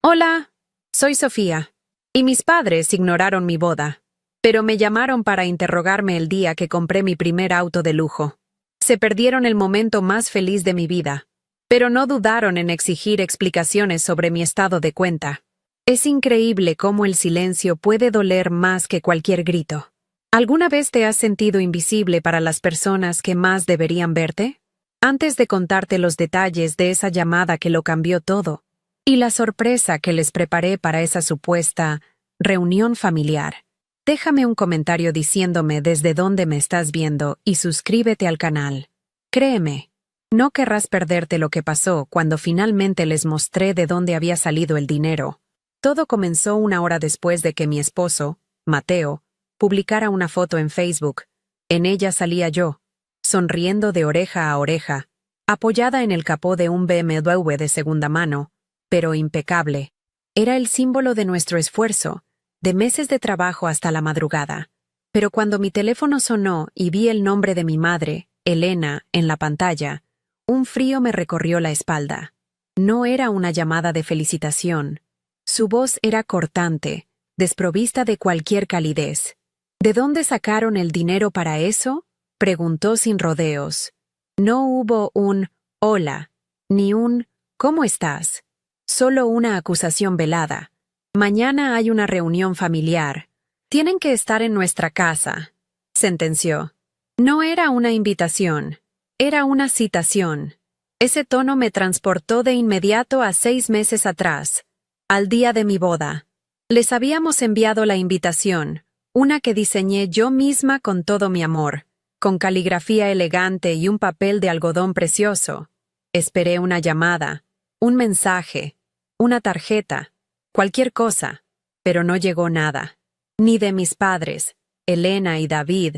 Hola, soy Sofía, y mis padres ignoraron mi boda, pero me llamaron para interrogarme el día que compré mi primer auto de lujo. Se perdieron el momento más feliz de mi vida, pero no dudaron en exigir explicaciones sobre mi estado de cuenta. Es increíble cómo el silencio puede doler más que cualquier grito. ¿Alguna vez te has sentido invisible para las personas que más deberían verte? Antes de contarte los detalles de esa llamada que lo cambió todo, y la sorpresa que les preparé para esa supuesta reunión familiar, déjame un comentario diciéndome desde dónde me estás viendo y suscríbete al canal. Créeme, no querrás perderte lo que pasó cuando finalmente les mostré de dónde había salido el dinero. Todo comenzó una hora después de que mi esposo, Mateo, publicara una foto en Facebook. En ella salía yo, sonriendo de oreja a oreja, apoyada en el capó de un BMW de segunda mano, pero impecable. Era el símbolo de nuestro esfuerzo, de meses de trabajo hasta la madrugada. Pero cuando mi teléfono sonó y vi el nombre de mi madre, Elena, en la pantalla, un frío me recorrió la espalda. No era una llamada de felicitación. Su voz era cortante, desprovista de cualquier calidez. ¿De dónde sacaron el dinero para eso?, preguntó sin rodeos. No hubo un «hola», ni un «¿cómo estás?», solo una acusación velada. «Mañana hay una reunión familiar. Tienen que estar en nuestra casa», sentenció. No era una invitación, era una citación. Ese tono me transportó de inmediato a 6 meses atrás, al día de mi boda. Les habíamos enviado la invitación, una que diseñé yo misma con todo mi amor, con caligrafía elegante y un papel de algodón precioso. Esperé una llamada, un mensaje, una tarjeta, cualquier cosa, pero no llegó nada. Ni de mis padres, Elena y David,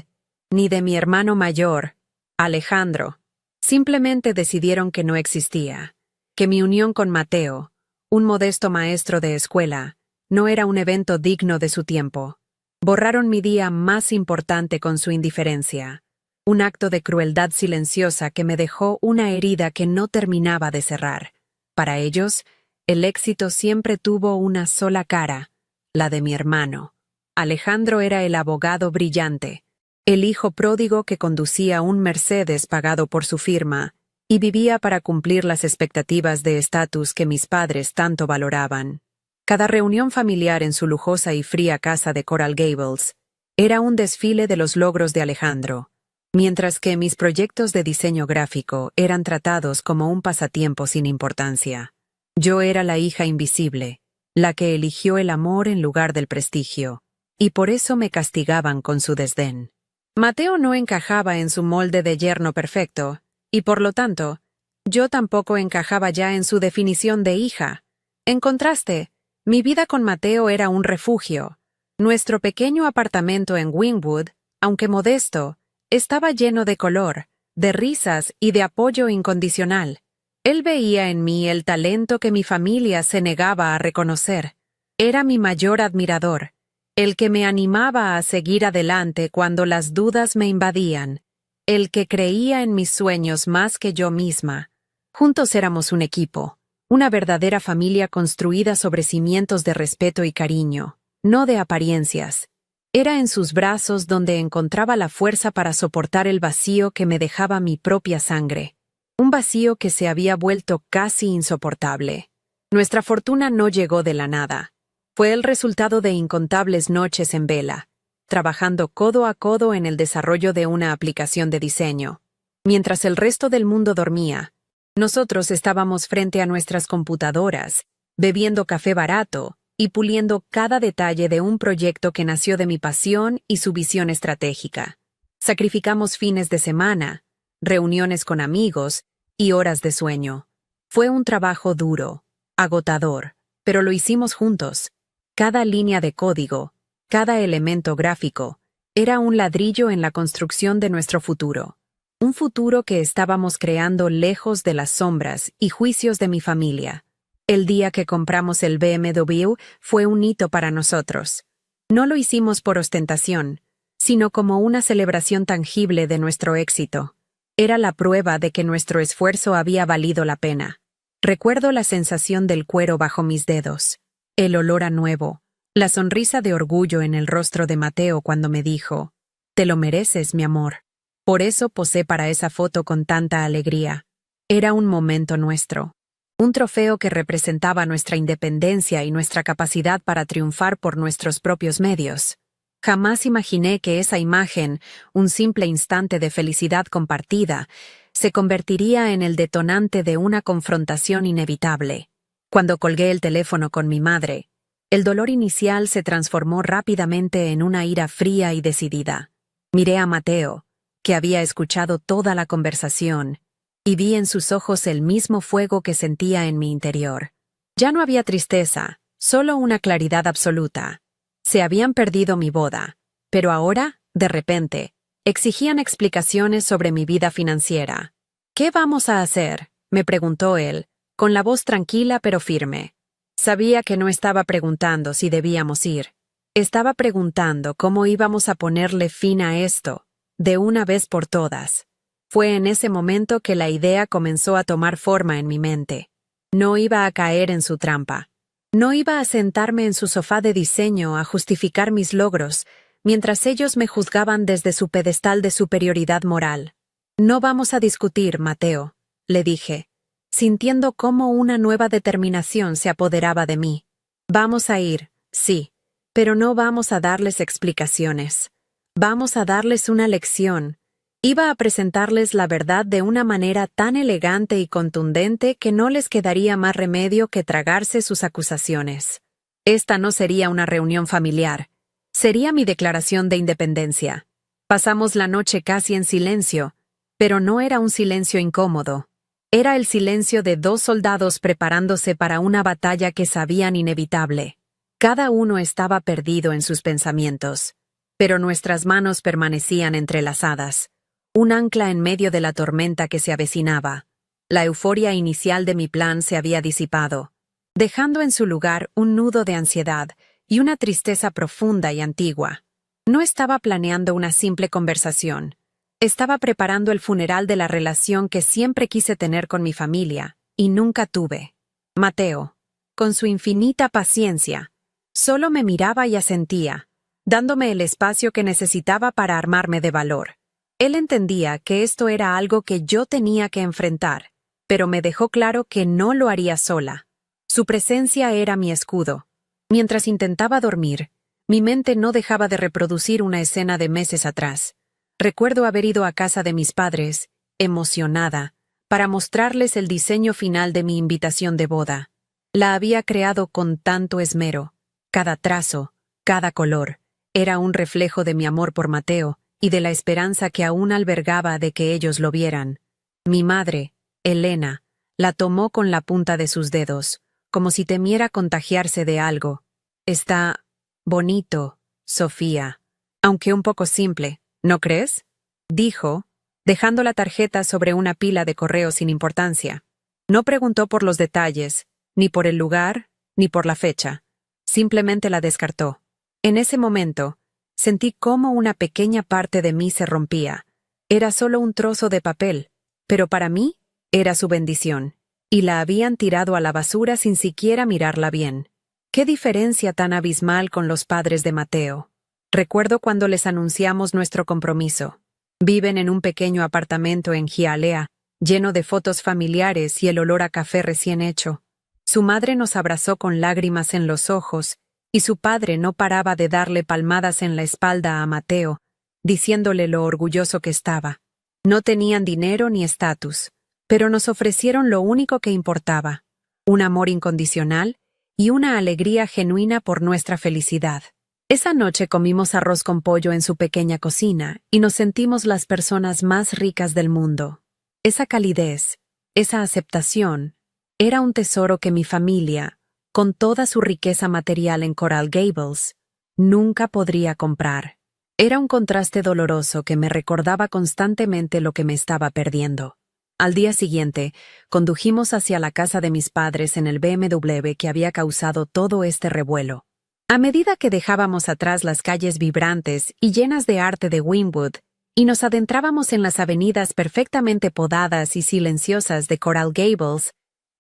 ni de mi hermano mayor, Alejandro. Simplemente decidieron que no existía, que mi unión con Mateo, un modesto maestro de escuela, no era un evento digno de su tiempo. Borraron mi día más importante con su indiferencia, un acto de crueldad silenciosa que me dejó una herida que no terminaba de cerrar. Para ellos, el éxito siempre tuvo una sola cara, la de mi hermano. Alejandro era el abogado brillante, el hijo pródigo que conducía un Mercedes pagado por su firma y vivía para cumplir las expectativas de estatus que mis padres tanto valoraban. Cada reunión familiar en su lujosa y fría casa de Coral Gables era un desfile de los logros de Alejandro, mientras que mis proyectos de diseño gráfico eran tratados como un pasatiempo sin importancia. Yo era la hija invisible, la que eligió el amor en lugar del prestigio, y por eso me castigaban con su desdén. Mateo no encajaba en su molde de yerno perfecto, y por lo tanto, yo tampoco encajaba ya en su definición de hija. En contraste, mi vida con Mateo era un refugio. Nuestro pequeño apartamento en Wynwood, aunque modesto, estaba lleno de color, de risas y de apoyo incondicional. Él veía en mí el talento que mi familia se negaba a reconocer. Era mi mayor admirador, el que me animaba a seguir adelante cuando las dudas me invadían, el que creía en mis sueños más que yo misma. Juntos éramos un equipo, una verdadera familia construida sobre cimientos de respeto y cariño, no de apariencias. Era en sus brazos donde encontraba la fuerza para soportar el vacío que me dejaba mi propia sangre, un vacío que se había vuelto casi insoportable. Nuestra fortuna no llegó de la nada. Fue el resultado de incontables noches en vela, trabajando codo a codo en el desarrollo de una aplicación de diseño. Mientras el resto del mundo dormía, nosotros estábamos frente a nuestras computadoras, bebiendo café barato y puliendo cada detalle de un proyecto que nació de mi pasión y su visión estratégica. Sacrificamos fines de semana, reuniones con amigos y horas de sueño. Fue un trabajo duro, agotador, pero lo hicimos juntos. Cada línea de código, cada elemento gráfico, era un ladrillo en la construcción de nuestro futuro. Un futuro que estábamos creando lejos de las sombras y juicios de mi familia. El día que compramos el BMW fue un hito para nosotros. No lo hicimos por ostentación, sino como una celebración tangible de nuestro éxito. Era la prueba de que nuestro esfuerzo había valido la pena. Recuerdo la sensación del cuero bajo mis dedos, el olor a nuevo, la sonrisa de orgullo en el rostro de Mateo cuando me dijo: «Te lo mereces, mi amor». Por eso posé para esa foto con tanta alegría. Era un momento nuestro. Un trofeo que representaba nuestra independencia y nuestra capacidad para triunfar por nuestros propios medios. Jamás imaginé que esa imagen, un simple instante de felicidad compartida, se convertiría en el detonante de una confrontación inevitable. Cuando colgué el teléfono con mi madre, el dolor inicial se transformó rápidamente en una ira fría y decidida. Miré a Mateo, que había escuchado toda la conversación, y vi en sus ojos el mismo fuego que sentía en mi interior. Ya no había tristeza, solo una claridad absoluta. Se habían perdido mi boda, pero ahora, de repente, exigían explicaciones sobre mi vida financiera. «¿Qué vamos a hacer?», me preguntó él, con la voz tranquila pero firme. Sabía que no estaba preguntando si debíamos ir. Estaba preguntando cómo íbamos a ponerle fin a esto, de una vez por todas. Fue en ese momento que la idea comenzó a tomar forma en mi mente. No iba a caer en su trampa. No iba a sentarme en su sofá de diseño a justificar mis logros, mientras ellos me juzgaban desde su pedestal de superioridad moral. «No vamos a discutir, Mateo», le dije, sintiendo cómo una nueva determinación se apoderaba de mí. «Vamos a ir, sí, pero no vamos a darles explicaciones. Vamos a darles una lección». Iba a presentarles la verdad de una manera tan elegante y contundente que no les quedaría más remedio que tragarse sus acusaciones. Esta no sería una reunión familiar. Sería mi declaración de independencia. Pasamos la noche casi en silencio, pero no era un silencio incómodo. Era el silencio de dos soldados preparándose para una batalla que sabían inevitable. Cada uno estaba perdido en sus pensamientos, pero nuestras manos permanecían entrelazadas. Un ancla en medio de la tormenta que se avecinaba. La euforia inicial de mi plan se había disipado, dejando en su lugar un nudo de ansiedad y una tristeza profunda y antigua. No estaba planeando una simple conversación. Estaba preparando el funeral de la relación que siempre quise tener con mi familia, y nunca tuve. Mateo, con su infinita paciencia, solo me miraba y asentía, dándome el espacio que necesitaba para armarme de valor. Él entendía que esto era algo que yo tenía que enfrentar, pero me dejó claro que no lo haría sola. Su presencia era mi escudo. Mientras intentaba dormir, mi mente no dejaba de reproducir una escena de meses atrás. Recuerdo haber ido a casa de mis padres, emocionada, para mostrarles el diseño final de mi invitación de boda. La había creado con tanto esmero. Cada trazo, cada color, era un reflejo de mi amor por Mateo y de la esperanza que aún albergaba de que ellos lo vieran. Mi madre, Elena, la tomó con la punta de sus dedos, como si temiera contagiarse de algo. «Está bonito, Sofía, aunque un poco simple, ¿no crees?», dijo, dejando la tarjeta sobre una pila de correos sin importancia. No preguntó por los detalles, ni por el lugar, ni por la fecha. Simplemente la descartó. En ese momento, sentí cómo una pequeña parte de mí se rompía. Era solo un trozo de papel, pero para mí era su bendición, y la habían tirado a la basura sin siquiera mirarla bien. ¡Qué diferencia tan abismal con los padres de Mateo! Recuerdo cuando les anunciamos nuestro compromiso. Viven en un pequeño apartamento en Hialeah, lleno de fotos familiares y el olor a café recién hecho. Su madre nos abrazó con lágrimas en los ojos, y su padre no paraba de darle palmadas en la espalda a Mateo, diciéndole lo orgulloso que estaba. No tenían dinero ni estatus, pero nos ofrecieron lo único que importaba: un amor incondicional y una alegría genuina por nuestra felicidad. Esa noche comimos arroz con pollo en su pequeña cocina y nos sentimos las personas más ricas del mundo. Esa calidez, esa aceptación, era un tesoro que mi familia, con toda su riqueza material en Coral Gables, nunca podría comprar. Era un contraste doloroso que me recordaba constantemente lo que me estaba perdiendo. Al día siguiente, condujimos hacia la casa de mis padres en el BMW que había causado todo este revuelo. A medida que dejábamos atrás las calles vibrantes y llenas de arte de Wynwood, y nos adentrábamos en las avenidas perfectamente podadas y silenciosas de Coral Gables,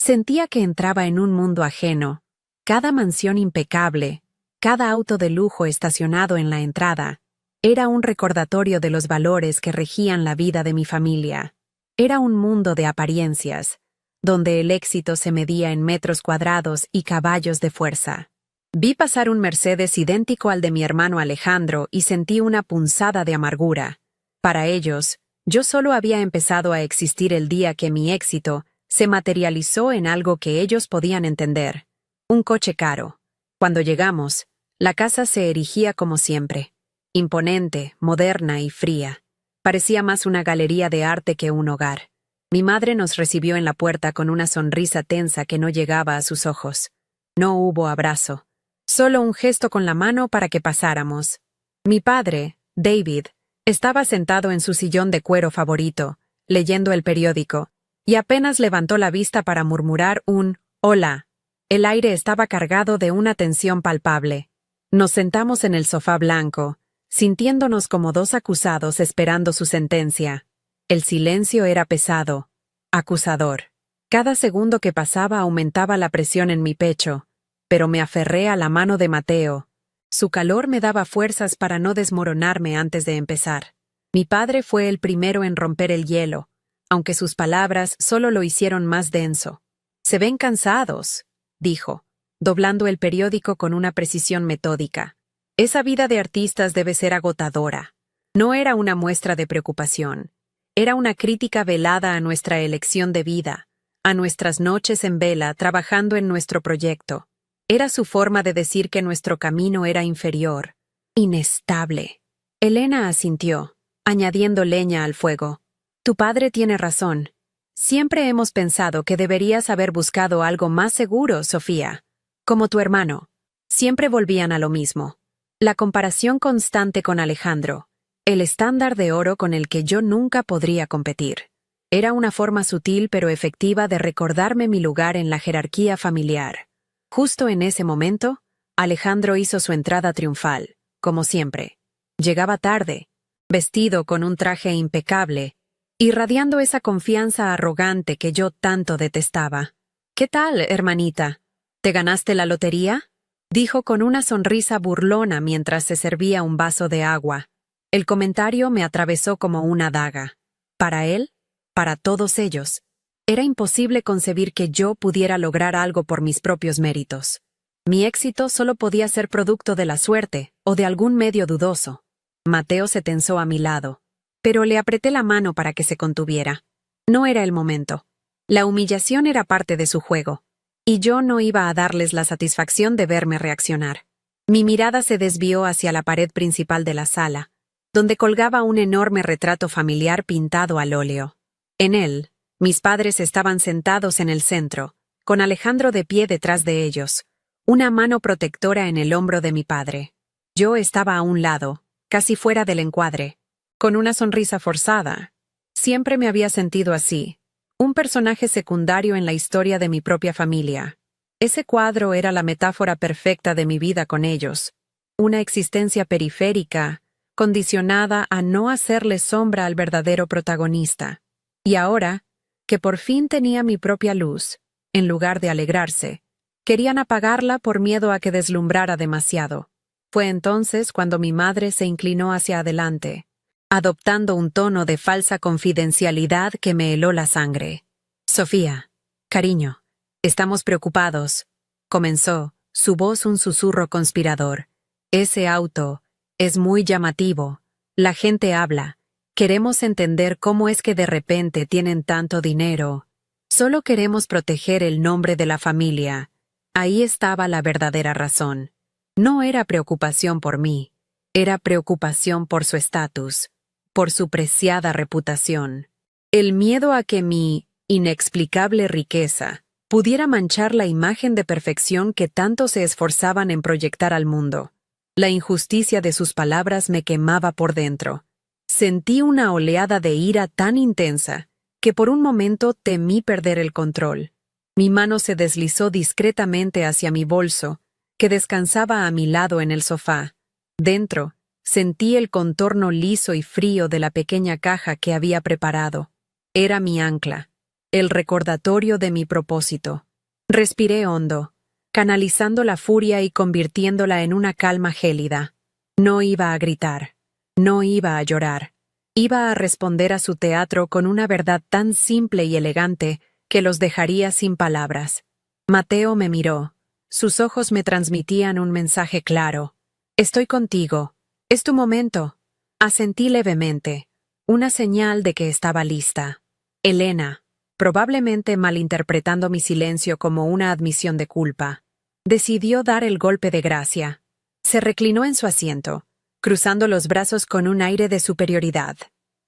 Sentía que entraba en un mundo ajeno. Cada mansión impecable, cada auto de lujo estacionado en la entrada, era un recordatorio de los valores que regían la vida de mi familia. Era un mundo de apariencias, donde el éxito se medía en metros cuadrados y caballos de fuerza. Vi pasar un Mercedes idéntico al de mi hermano Alejandro y sentí una punzada de amargura. Para ellos, yo solo había empezado a existir el día que mi éxito se materializó en algo que ellos podían entender. Un coche caro. Cuando llegamos, la casa se erigía como siempre. Imponente, moderna y fría. Parecía más una galería de arte que un hogar. Mi madre nos recibió en la puerta con una sonrisa tensa que no llegaba a sus ojos. No hubo abrazo. Solo un gesto con la mano para que pasáramos. Mi padre, David, estaba sentado en su sillón de cuero favorito, leyendo el periódico, y apenas levantó la vista para murmurar un «Hola». El aire estaba cargado de una tensión palpable. Nos sentamos en el sofá blanco, sintiéndonos como dos acusados esperando su sentencia. El silencio era pesado, acusador. Cada segundo que pasaba aumentaba la presión en mi pecho, pero me aferré a la mano de Mateo. Su calor me daba fuerzas para no desmoronarme antes de empezar. Mi padre fue el primero en romper el hielo, aunque sus palabras solo lo hicieron más denso. «Se ven cansados», dijo, doblando el periódico con una precisión metódica. «Esa vida de artistas debe ser agotadora». No era una muestra de preocupación. Era una crítica velada a nuestra elección de vida, a nuestras noches en vela trabajando en nuestro proyecto. Era su forma de decir que nuestro camino era inferior, inestable. Elena asintió, añadiendo leña al fuego. «Tu padre tiene razón. Siempre hemos pensado que deberías haber buscado algo más seguro, Sofía. Como tu hermano». Siempre volvían a lo mismo. La comparación constante con Alejandro, el estándar de oro con el que yo nunca podría competir. Era una forma sutil pero efectiva de recordarme mi lugar en la jerarquía familiar. Justo en ese momento, Alejandro hizo su entrada triunfal, como siempre. Llegaba tarde, vestido con un traje impecable, irradiando esa confianza arrogante que yo tanto detestaba. «¿Qué tal, hermanita? ¿Te ganaste la lotería?», dijo con una sonrisa burlona mientras se servía un vaso de agua. El comentario me atravesó como una daga. Para él, para todos ellos, era imposible concebir que yo pudiera lograr algo por mis propios méritos. Mi éxito solo podía ser producto de la suerte o de algún medio dudoso. Mateo se tensó a mi lado, pero le apreté la mano para que se contuviera. No era el momento. La humillación era parte de su juego, y yo no iba a darles la satisfacción de verme reaccionar. Mi mirada se desvió hacia la pared principal de la sala, donde colgaba un enorme retrato familiar pintado al óleo. En él, mis padres estaban sentados en el centro, con Alejandro de pie detrás de ellos, una mano protectora en el hombro de mi padre. Yo estaba a un lado, casi fuera del encuadre, con una sonrisa forzada. Siempre me había sentido así, un personaje secundario en la historia de mi propia familia. Ese cuadro era la metáfora perfecta de mi vida con ellos, una existencia periférica, condicionada a no hacerle sombra al verdadero protagonista. Y ahora, que por fin tenía mi propia luz, en lugar de alegrarse, querían apagarla por miedo a que deslumbrara demasiado. Fue entonces cuando mi madre se inclinó hacia adelante, adoptando un tono de falsa confidencialidad que me heló la sangre. «Sofía, cariño, estamos preocupados», comenzó, su voz un susurro conspirador. «Ese auto es muy llamativo. La gente habla. Queremos entender cómo es que de repente tienen tanto dinero. Solo queremos proteger el nombre de la familia». Ahí estaba la verdadera razón. No era preocupación por mí, era preocupación por su estatus, por su preciada reputación. El miedo a que mi inexplicable riqueza pudiera manchar la imagen de perfección que tanto se esforzaban en proyectar al mundo. La injusticia de sus palabras me quemaba por dentro. Sentí una oleada de ira tan intensa que por un momento temí perder el control. Mi mano se deslizó discretamente hacia mi bolso, que descansaba a mi lado en el sofá. Dentro, sentí el contorno liso y frío de la pequeña caja que había preparado. Era mi ancla. el recordatorio de mi propósito. Respiré hondo, canalizando la furia y convirtiéndola en una calma gélida. No iba a gritar, no iba a llorar. Iba a responder a su teatro con una verdad tan simple y elegante que los dejaría sin palabras. Mateo me miró. Sus ojos me transmitían un mensaje claro. Estoy contigo. Es tu momento. Asentí levemente, una señal de que estaba lista. Elena, probablemente malinterpretando mi silencio como una admisión de culpa, decidió dar el golpe de gracia. Se reclinó en su asiento, cruzando los brazos con un aire de superioridad.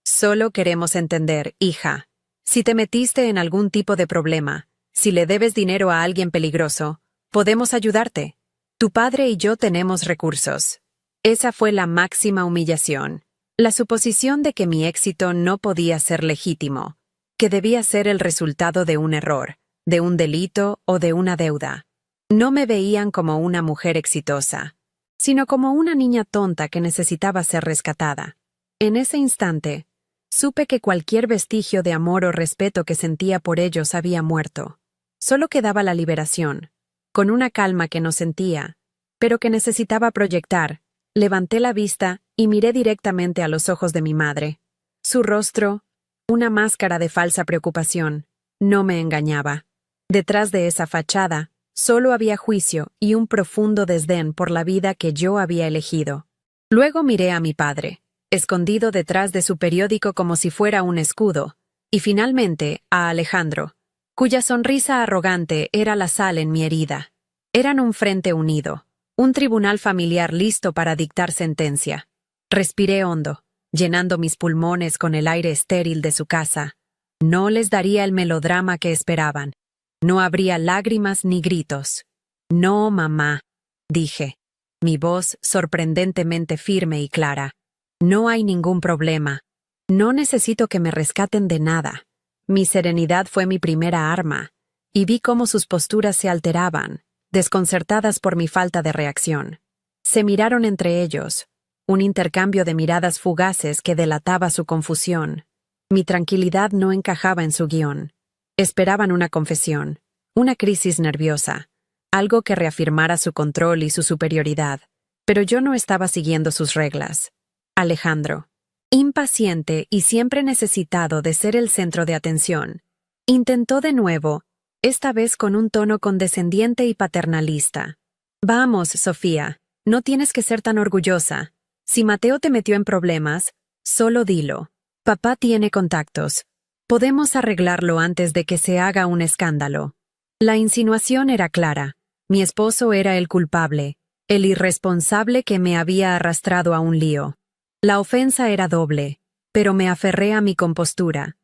Solo queremos entender, hija. Si te metiste en algún tipo de problema, si le debes dinero a alguien peligroso, podemos ayudarte. Tu padre y yo tenemos recursos. Esa fue la máxima humillación. La suposición de que mi éxito no podía ser legítimo, que debía ser el resultado de un error, de un delito o de una deuda. No me veían como una mujer exitosa, sino como una niña tonta que necesitaba ser rescatada. En ese instante, supe que cualquier vestigio de amor o respeto que sentía por ellos había muerto. Solo quedaba la liberación, con una calma que no sentía, pero que necesitaba proyectar. Levanté la vista y miré directamente a los ojos de mi madre. Su rostro, una máscara de falsa preocupación, no me engañaba. Detrás de esa fachada, solo había juicio y un profundo desdén por la vida que yo había elegido. Luego miré a mi padre, escondido detrás de su periódico como si fuera un escudo, y finalmente a Alejandro, cuya sonrisa arrogante era la sal en mi herida. Eran un frente unido, un tribunal familiar listo para dictar sentencia. Respiré hondo, llenando mis pulmones con el aire estéril de su casa. No les daría el melodrama que esperaban. No habría lágrimas ni gritos. No, mamá, dije, mi voz sorprendentemente firme y clara. No hay ningún problema. No necesito que me rescaten de nada. Mi serenidad fue mi primera arma, y vi cómo sus posturas se alteraban, desconcertadas por mi falta de reacción. Se miraron entre ellos, un intercambio de miradas fugaces que delataba su confusión. Mi tranquilidad no encajaba en su guión. Esperaban una confesión, una crisis nerviosa, algo que reafirmara su control y su superioridad, pero yo no estaba siguiendo sus reglas. Alejandro, impaciente y siempre necesitado de ser el centro de atención, intentó de nuevo, esta vez con un tono condescendiente y paternalista. Vamos, Sofía, no tienes que ser tan orgullosa. Si Mateo te metió en problemas, solo dilo. Papá tiene contactos. Podemos arreglarlo antes de que se haga un escándalo. La insinuación era clara. Mi esposo era el culpable, el irresponsable que me había arrastrado a un lío. La ofensa era doble, pero me aferré a mi compostura,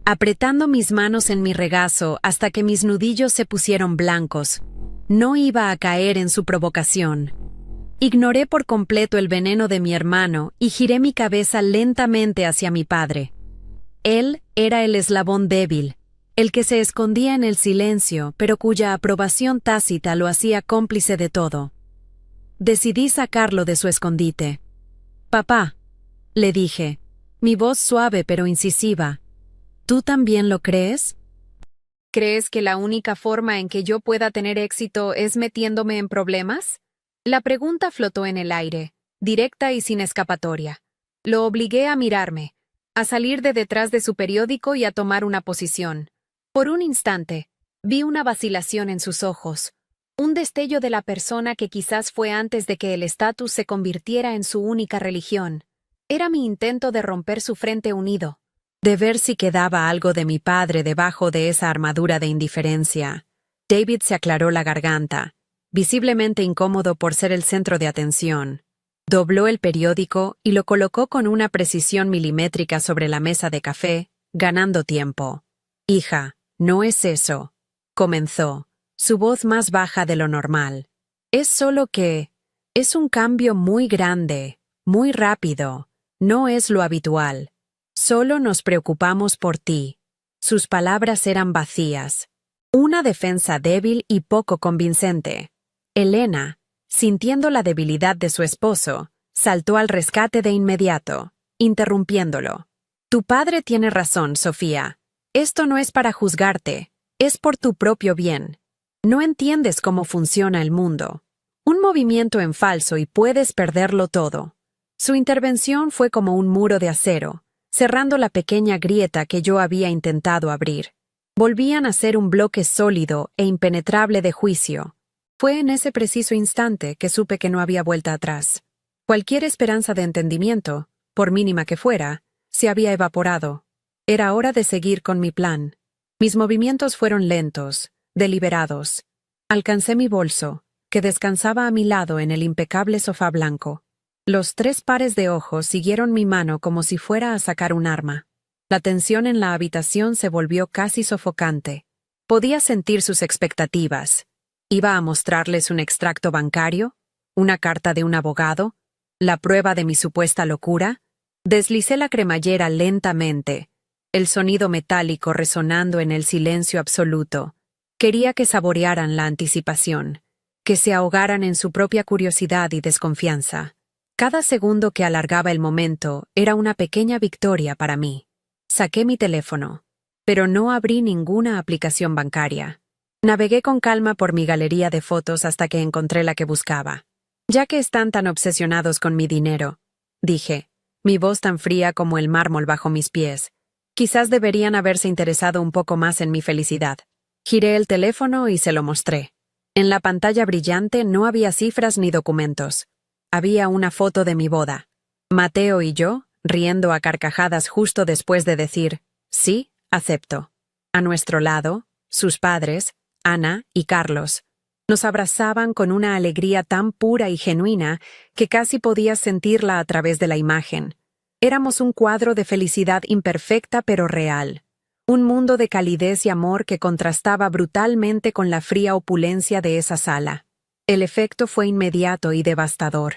apretando mis manos en mi regazo hasta que mis nudillos se pusieron blancos. No iba a caer en su provocación. Ignoré por completo el veneno de mi hermano y giré mi cabeza lentamente hacia mi padre. Él era el eslabón débil, el que se escondía en el silencio, pero cuya aprobación tácita lo hacía cómplice de todo. Decidí sacarlo de su escondite. «Papá», le dije, mi voz suave pero incisiva, ¿tú también lo crees? ¿Crees que la única forma en que yo pueda tener éxito es metiéndome en problemas? La pregunta flotó en el aire, directa y sin escapatoria. Lo obligué a mirarme, a salir de detrás de su periódico y a tomar una posición. Por un instante, vi una vacilación en sus ojos, un destello de la persona que quizás fue antes de que el estatus se convirtiera en su única religión. Era mi intento de romper su frente unido, de ver si quedaba algo de mi padre debajo de esa armadura de indiferencia. David se aclaró la garganta, visiblemente incómodo por ser el centro de atención. Dobló el periódico y lo colocó con una precisión milimétrica sobre la mesa de café, ganando tiempo. «Hija, no es eso», comenzó, su voz más baja de lo normal. «Es solo que es un cambio muy grande, muy rápido. No es lo habitual. Solo nos preocupamos por ti». Sus palabras eran vacías. Una defensa débil y poco convincente. Elena, sintiendo la debilidad de su esposo, saltó al rescate de inmediato, interrumpiéndolo. «Tu padre tiene razón, Sofía. Esto no es para juzgarte, es por tu propio bien. No entiendes cómo funciona el mundo. Un movimiento en falso y puedes perderlo todo. Su intervención fue como un muro de acero, cerrando la pequeña grieta que yo había intentado abrir. Volvían a ser un bloque sólido e impenetrable de juicio. Fue en ese preciso instante que supe que no había vuelta atrás. Cualquier esperanza de entendimiento, por mínima que fuera, se había evaporado. Era hora de seguir con mi plan. Mis movimientos fueron lentos, deliberados. Alcancé mi bolso, que descansaba a mi lado en el impecable sofá blanco. Los 3 pares de ojos siguieron mi mano como si fuera a sacar un arma. La tensión en la habitación se volvió casi sofocante. Podía sentir sus expectativas. ¿Iba a mostrarles un extracto bancario? ¿Una carta de un abogado? ¿La prueba de mi supuesta locura? Deslicé la cremallera lentamente, el sonido metálico resonando en el silencio absoluto. Quería que saborearan la anticipación, que se ahogaran en su propia curiosidad y desconfianza. Cada segundo que alargaba el momento era una pequeña victoria para mí. Saqué mi teléfono, pero no abrí ninguna aplicación bancaria. Navegué con calma por mi galería de fotos hasta que encontré la que buscaba. Ya que están tan obsesionados con mi dinero, dije, mi voz tan fría como el mármol bajo mis pies, quizás deberían haberse interesado un poco más en mi felicidad. Giré el teléfono y se lo mostré. En la pantalla brillante no había cifras ni documentos. Había una foto de mi boda. Mateo y yo, riendo a carcajadas justo después de decir, sí, acepto. A nuestro lado, sus padres, Ana y Carlos, nos abrazaban con una alegría tan pura y genuina que casi podías sentirla a través de la imagen. Éramos un cuadro de felicidad imperfecta pero real. Un mundo de calidez y amor que contrastaba brutalmente con la fría opulencia de esa sala. El efecto fue inmediato y devastador.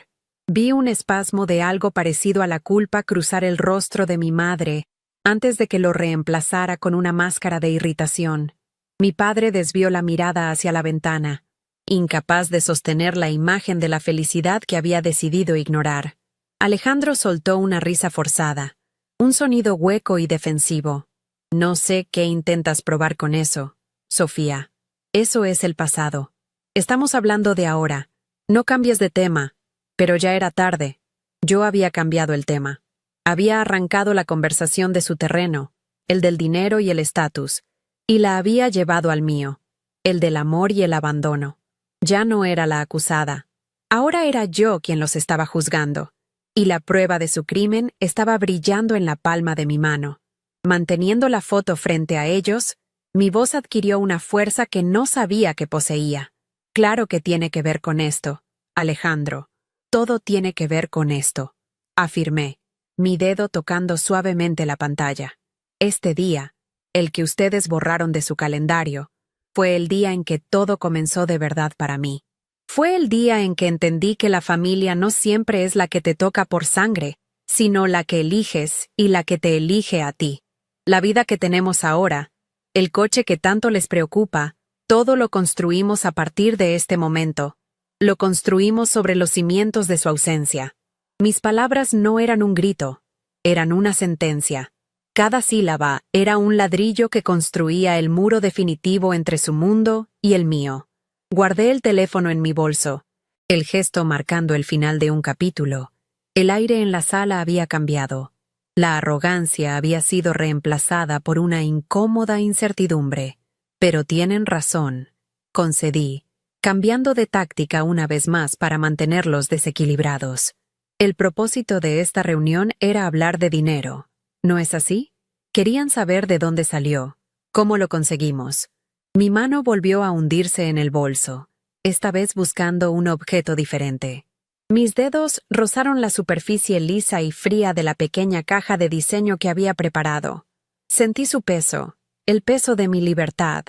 Vi un espasmo de algo parecido a la culpa cruzar el rostro de mi madre antes de que lo reemplazara con una máscara de irritación. Mi padre desvió la mirada hacia la ventana, incapaz de sostener la imagen de la felicidad que había decidido ignorar. Alejandro soltó una risa forzada, un sonido hueco y defensivo. No sé qué intentas probar con eso, Sofía. Eso es el pasado. Estamos hablando de ahora. No cambies de tema. Pero ya era tarde. Yo había cambiado el tema. Había arrancado la conversación de su terreno, el del dinero y el estatus, y la había llevado al mío, el del amor y el abandono. Ya no era la acusada. Ahora era yo quien los estaba juzgando, y la prueba de su crimen estaba brillando en la palma de mi mano. Manteniendo la foto frente a ellos, mi voz adquirió una fuerza que no sabía que poseía. Claro que tiene que ver con esto, Alejandro. Todo tiene que ver con esto, afirmé, mi dedo tocando suavemente la pantalla. Este día, el que ustedes borraron de su calendario, fue el día en que todo comenzó de verdad para mí. Fue el día en que entendí que la familia no siempre es la que te toca por sangre, sino la que eliges y la que te elige a ti. La vida que tenemos ahora, el coche que tanto les preocupa, todo lo construimos a partir de este momento. Lo construimos sobre los cimientos de su ausencia. Mis palabras no eran un grito, eran una sentencia. Cada sílaba era un ladrillo que construía el muro definitivo entre su mundo y el mío. Guardé el teléfono en mi bolso, el gesto marcando el final de un capítulo. El aire en la sala había cambiado. La arrogancia había sido reemplazada por una incómoda incertidumbre. Pero tienen razón, concedí, cambiando de táctica una vez más para mantenerlos desequilibrados. El propósito de esta reunión era hablar de dinero, ¿no es así? Querían saber de dónde salió, cómo lo conseguimos. Mi mano volvió a hundirse en el bolso, esta vez buscando un objeto diferente. Mis dedos rozaron la superficie lisa y fría de la pequeña caja de diseño que había preparado. Sentí su peso, el peso de mi libertad.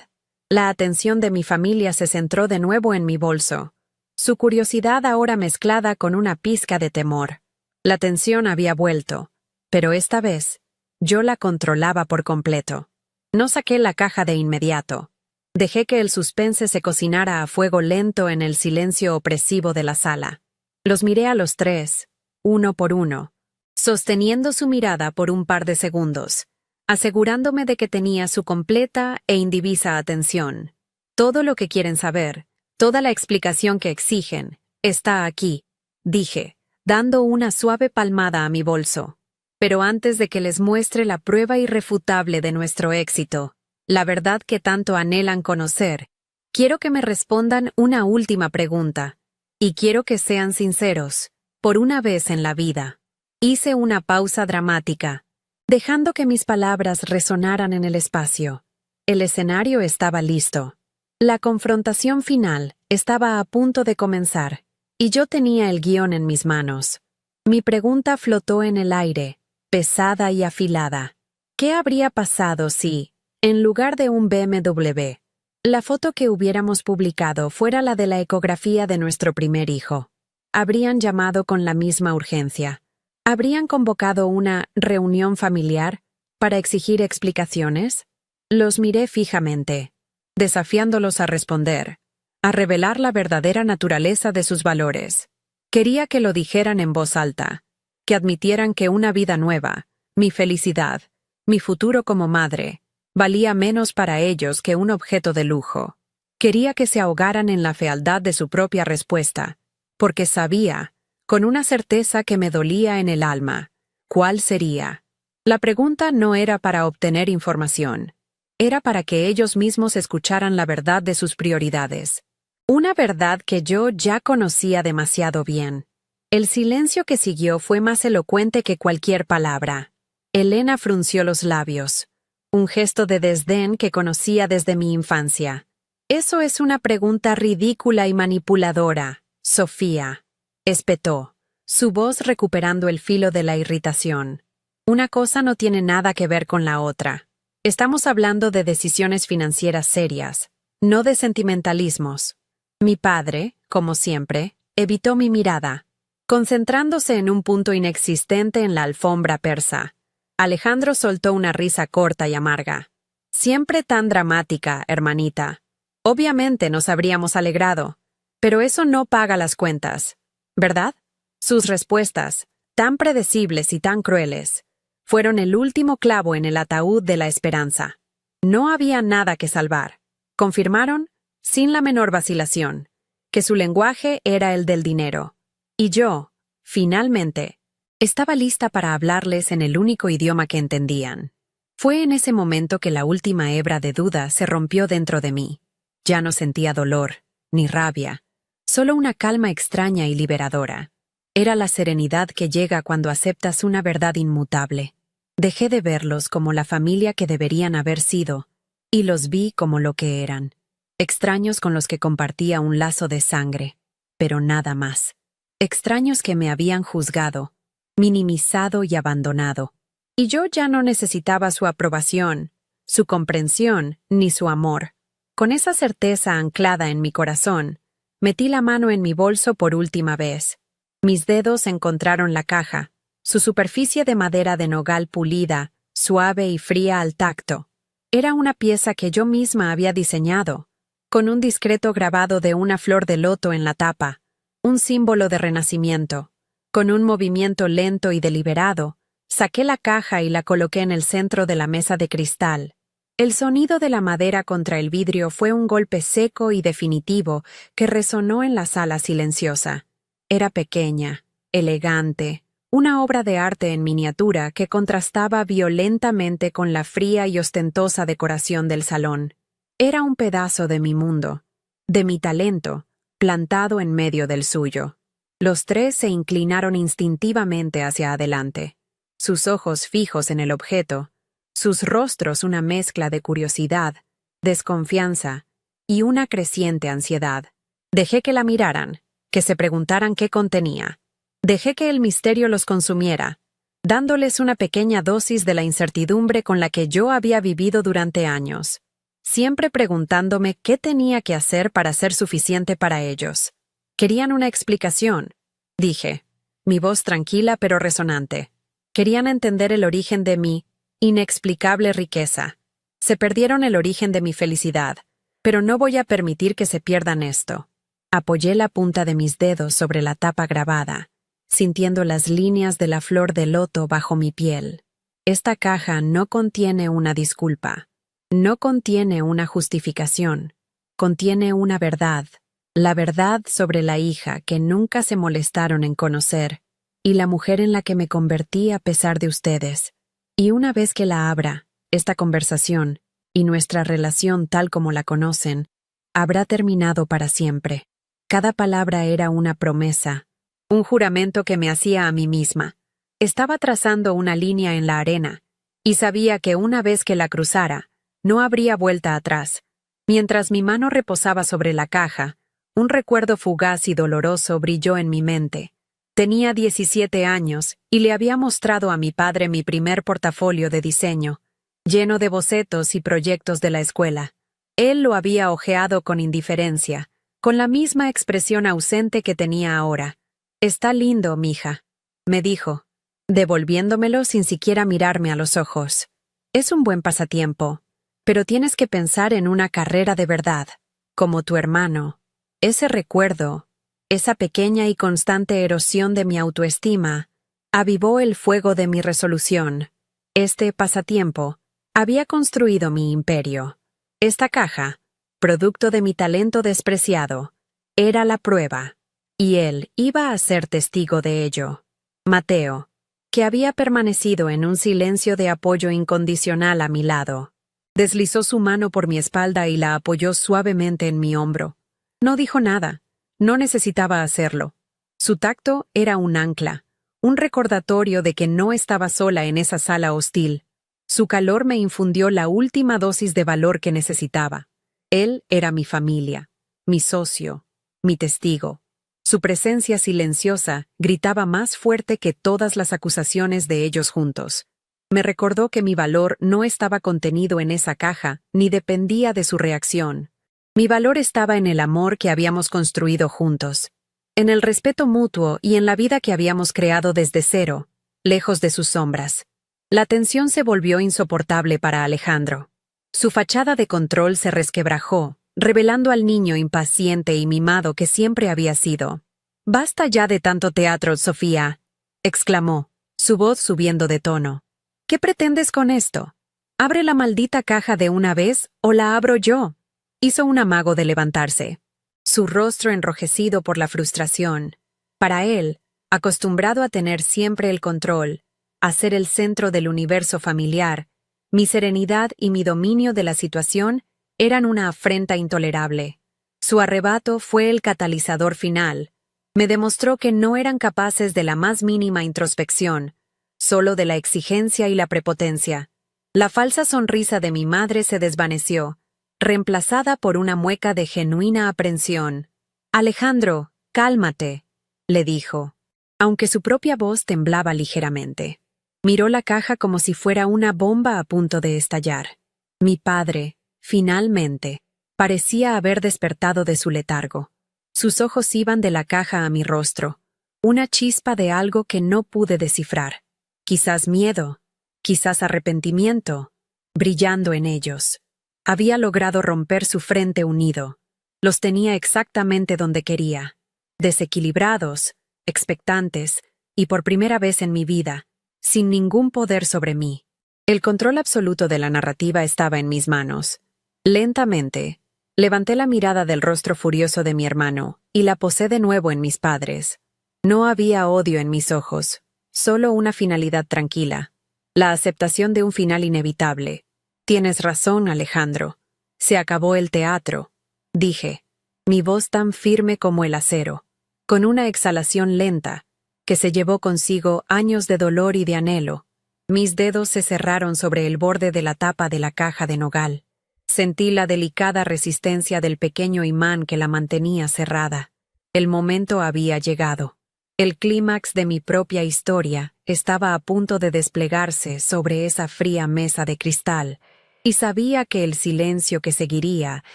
La atención de mi familia se centró de nuevo en mi bolso, su curiosidad ahora mezclada con una pizca de temor. La tensión había vuelto, pero esta vez, yo la controlaba por completo. No saqué la caja de inmediato. Dejé que el suspense se cocinara a fuego lento en el silencio opresivo de la sala. Los miré a los 3, uno por uno, sosteniendo su mirada por un par de segundos, asegurándome de que tenía su completa e indivisa atención. Todo lo que quieren saber, toda la explicación que exigen, está aquí, dije, dando una suave palmada a mi bolso. Pero antes de que les muestre la prueba irrefutable de nuestro éxito, la verdad que tanto anhelan conocer, quiero que me respondan una última pregunta, y quiero que sean sinceros, por una vez en la vida. Hice una pausa dramática, dejando que mis palabras resonaran en el espacio. El escenario estaba listo. La confrontación final estaba a punto de comenzar, y yo tenía el guión en mis manos. Mi pregunta flotó en el aire, pesada y afilada. ¿Qué habría pasado si, en lugar de un BMW, la foto que hubiéramos publicado fuera la de la ecografía de nuestro primer hijo? ¿Habrían llamado con la misma urgencia? ¿Habrían convocado una reunión familiar para exigir explicaciones? Los miré fijamente, desafiándolos a responder, a revelar la verdadera naturaleza de sus valores. Quería que lo dijeran en voz alta, que admitieran que una vida nueva, mi felicidad, mi futuro como madre, valía menos para ellos que un objeto de lujo. Quería que se ahogaran en la fealdad de su propia respuesta, porque sabía, con una certeza que me dolía en el alma, ¿cuál sería? La pregunta no era para obtener información, era para que ellos mismos escucharan la verdad de sus prioridades. Una verdad que yo ya conocía demasiado bien. El silencio que siguió fue más elocuente que cualquier palabra. Elena frunció los labios, un gesto de desdén que conocía desde mi infancia. Eso es una pregunta ridícula y manipuladora, Sofía, espetó, su voz recuperando el filo de la irritación. Una cosa no tiene nada que ver con la otra. Estamos hablando de decisiones financieras serias, no de sentimentalismos. Mi padre, como siempre, evitó mi mirada, concentrándose en un punto inexistente en la alfombra persa. Alejandro soltó una risa corta y amarga. Siempre tan dramática, hermanita. Obviamente nos habríamos alegrado, pero eso no paga las cuentas, ¿verdad? Sus respuestas, tan predecibles y tan crueles, fueron el último clavo en el ataúd de la esperanza. No había nada que salvar. Confirmaron, sin la menor vacilación, que su lenguaje era el del dinero. Y yo, finalmente, estaba lista para hablarles en el único idioma que entendían. Fue en ese momento que la última hebra de duda se rompió dentro de mí. Ya no sentía dolor, ni rabia, solo una calma extraña y liberadora. Era la serenidad que llega cuando aceptas una verdad inmutable. Dejé de verlos como la familia que deberían haber sido, y los vi como lo que eran. Extraños con los que compartía un lazo de sangre, pero nada más. Extraños que me habían juzgado, minimizado y abandonado. Y yo ya no necesitaba su aprobación, su comprensión, ni su amor. Con esa certeza anclada en mi corazón, metí la mano en mi bolso por última vez. Mis dedos encontraron la caja, su superficie de madera de nogal pulida, suave y fría al tacto. Era una pieza que yo misma había diseñado, con un discreto grabado de una flor de loto en la tapa, un símbolo de renacimiento. Con un movimiento lento y deliberado, saqué la caja y la coloqué en el centro de la mesa de cristal. El sonido de la madera contra el vidrio fue un golpe seco y definitivo que resonó en la sala silenciosa. Era pequeña, elegante, una obra de arte en miniatura que contrastaba violentamente con la fría y ostentosa decoración del salón. Era un pedazo de mi mundo, de mi talento, plantado en medio del suyo. Los tres se inclinaron instintivamente hacia adelante, sus ojos fijos en el objeto, sus rostros una mezcla de curiosidad, desconfianza y una creciente ansiedad. Dejé que la miraran, que se preguntaran qué contenía. Dejé que el misterio los consumiera, dándoles una pequeña dosis de la incertidumbre con la que yo había vivido durante años, siempre preguntándome qué tenía que hacer para ser suficiente para ellos. Querían una explicación, dije, mi voz tranquila pero resonante. Querían entender el origen de mi inexplicable riqueza. Se perdieron el origen de mi felicidad, pero no voy a permitir que se pierdan esto. Apoyé la punta de mis dedos sobre la tapa grabada, sintiendo las líneas de la flor de loto bajo mi piel. Esta caja no contiene una disculpa, no contiene una justificación, contiene una verdad, la verdad sobre la hija que nunca se molestaron en conocer y la mujer en la que me convertí a pesar de ustedes. Y una vez que la abra, esta conversación y nuestra relación tal como la conocen, habrá terminado para siempre. Cada palabra era una promesa, un juramento que me hacía a mí misma. Estaba trazando una línea en la arena, y sabía que una vez que la cruzara, no habría vuelta atrás. Mientras mi mano reposaba sobre la caja, un recuerdo fugaz y doloroso brilló en mi mente. Tenía 17 años y le había mostrado a mi padre mi primer portafolio de diseño, lleno de bocetos y proyectos de la escuela. Él lo había hojeado con indiferencia, con la misma expresión ausente que tenía ahora. «Está lindo, mija», me dijo, devolviéndomelo sin siquiera mirarme a los ojos. «Es un buen pasatiempo, pero tienes que pensar en una carrera de verdad, como tu hermano». Ese recuerdo, esa pequeña y constante erosión de mi autoestima, avivó el fuego de mi resolución. Este pasatiempo había construido mi imperio. Esta caja, producto de mi talento despreciado, era la prueba, y él iba a ser testigo de ello. Mateo, que había permanecido en un silencio de apoyo incondicional a mi lado, deslizó su mano por mi espalda y la apoyó suavemente en mi hombro. No dijo nada, no necesitaba hacerlo. Su tacto era un ancla, un recordatorio de que no estaba sola en esa sala hostil. Su calor me infundió la última dosis de valor que necesitaba. Él era mi familia, mi socio, mi testigo. Su presencia silenciosa gritaba más fuerte que todas las acusaciones de ellos juntos. Me recordó que mi valor no estaba contenido en esa caja, ni dependía de su reacción. Mi valor estaba en el amor que habíamos construido juntos, en el respeto mutuo y en la vida que habíamos creado desde cero, lejos de sus sombras. La tensión se volvió insoportable para Alejandro. Su fachada de control se resquebrajó, revelando al niño impaciente y mimado que siempre había sido. «Basta ya de tanto teatro, Sofía», exclamó, su voz subiendo de tono. «¿Qué pretendes con esto? Abre la maldita caja de una vez o la abro yo». Hizo un amago de levantarse, su rostro enrojecido por la frustración. Para él, acostumbrado a tener siempre el control, a ser el centro del universo familiar, mi serenidad y mi dominio de la situación eran una afrenta intolerable. Su arrebato fue el catalizador final. Me demostró que no eran capaces de la más mínima introspección, solo de la exigencia y la prepotencia. La falsa sonrisa de mi madre se desvaneció, reemplazada por una mueca de genuina aprensión. «Alejandro, cálmate», le dijo, aunque su propia voz temblaba ligeramente. Miró la caja como si fuera una bomba a punto de estallar. Mi padre, finalmente, parecía haber despertado de su letargo. Sus ojos iban de la caja a mi rostro, una chispa de algo que no pude descifrar. Quizás miedo, quizás arrepentimiento, brillando en ellos. Había logrado romper su frente unido. Los tenía exactamente donde quería, desequilibrados, expectantes, y por primera vez en mi vida, sin ningún poder sobre mí. El control absoluto de la narrativa estaba en mis manos. Lentamente, levanté la mirada del rostro furioso de mi hermano y la posé de nuevo en mis padres. No había odio en mis ojos, solo una finalidad tranquila, la aceptación de un final inevitable. «Tienes razón, Alejandro. Se acabó el teatro», dije, mi voz tan firme como el acero, con una exhalación lenta, que se llevó consigo años de dolor y de anhelo. Mis dedos se cerraron sobre el borde de la tapa de la caja de nogal. Sentí la delicada resistencia del pequeño imán que la mantenía cerrada. El momento había llegado. El clímax de mi propia historia estaba a punto de desplegarse sobre esa fría mesa de cristal, y sabía que el silencio que seguiría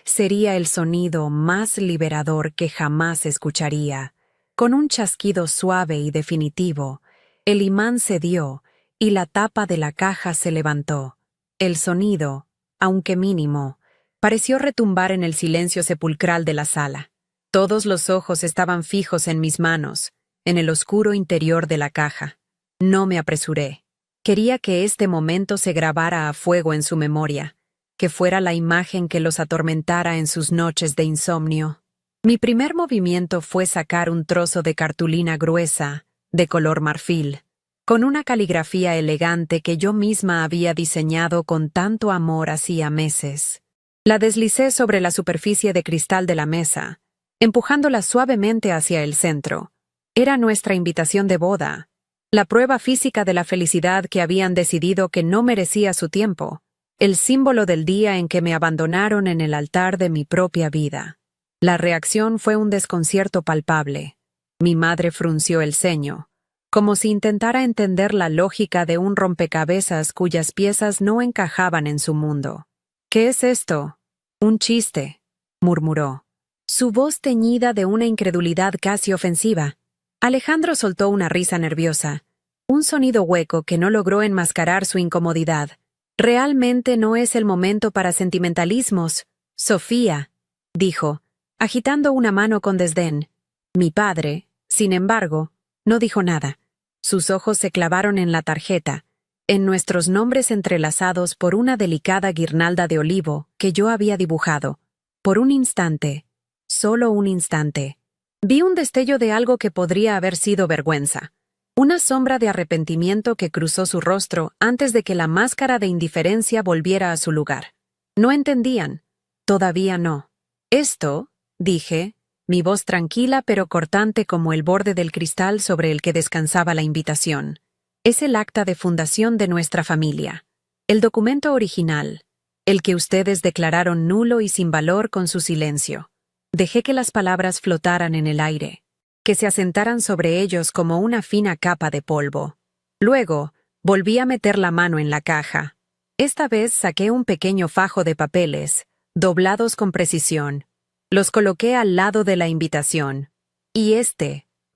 sería el sonido más liberador que jamás escucharía. Con un chasquido suave y definitivo, el imán cedió y la tapa de la caja se levantó. El sonido, aunque mínimo, pareció retumbar en el silencio sepulcral de la sala. Todos los ojos estaban fijos en mis manos, en el oscuro interior de la caja. No me apresuré. Quería que este momento se grabara a fuego en su memoria, que fuera la imagen que los atormentara en sus noches de insomnio. Mi primer movimiento fue sacar un trozo de cartulina gruesa, de color marfil, con una caligrafía elegante que yo misma había diseñado con tanto amor hacía meses. La deslicé sobre la superficie de cristal de la mesa, empujándola suavemente hacia el centro. Era nuestra invitación de boda, la prueba física de la felicidad que habían decidido que no merecía su tiempo, el símbolo del día en que me abandonaron en el altar de mi propia vida. La reacción fue un desconcierto palpable. Mi madre frunció el ceño, como si intentara entender la lógica de un rompecabezas cuyas piezas no encajaban en su mundo. «¿Qué es esto?» «Un chiste», murmuró, su voz teñida de una incredulidad casi ofensiva. Alejandro soltó una risa nerviosa, un sonido hueco que no logró enmascarar su incomodidad. «Realmente no es el momento para sentimentalismos, Sofía», dijo, agitando una mano con desdén. Mi padre, sin embargo, no dijo nada. Sus ojos se clavaron en la tarjeta, en nuestros nombres entrelazados por una delicada guirnalda de olivo que yo había dibujado. Por un instante, solo un instante, vi un destello de algo que podría haber sido vergüenza. Una sombra de arrepentimiento que cruzó su rostro antes de que la máscara de indiferencia volviera a su lugar. No entendían. Todavía no. «Esto», dije, mi voz tranquila pero cortante como el borde del cristal sobre el que descansaba la invitación, «es el acta de fundación de nuestra familia. El documento original, el que ustedes declararon nulo y sin valor con su silencio». Dejé que las palabras flotaran en el aire, que se asentaran sobre ellos como una fina capa de polvo. Luego, volví a meter la mano en la caja. Esta vez saqué un pequeño fajo de papeles, doblados con precisión. Los coloqué al lado de la invitación. «Y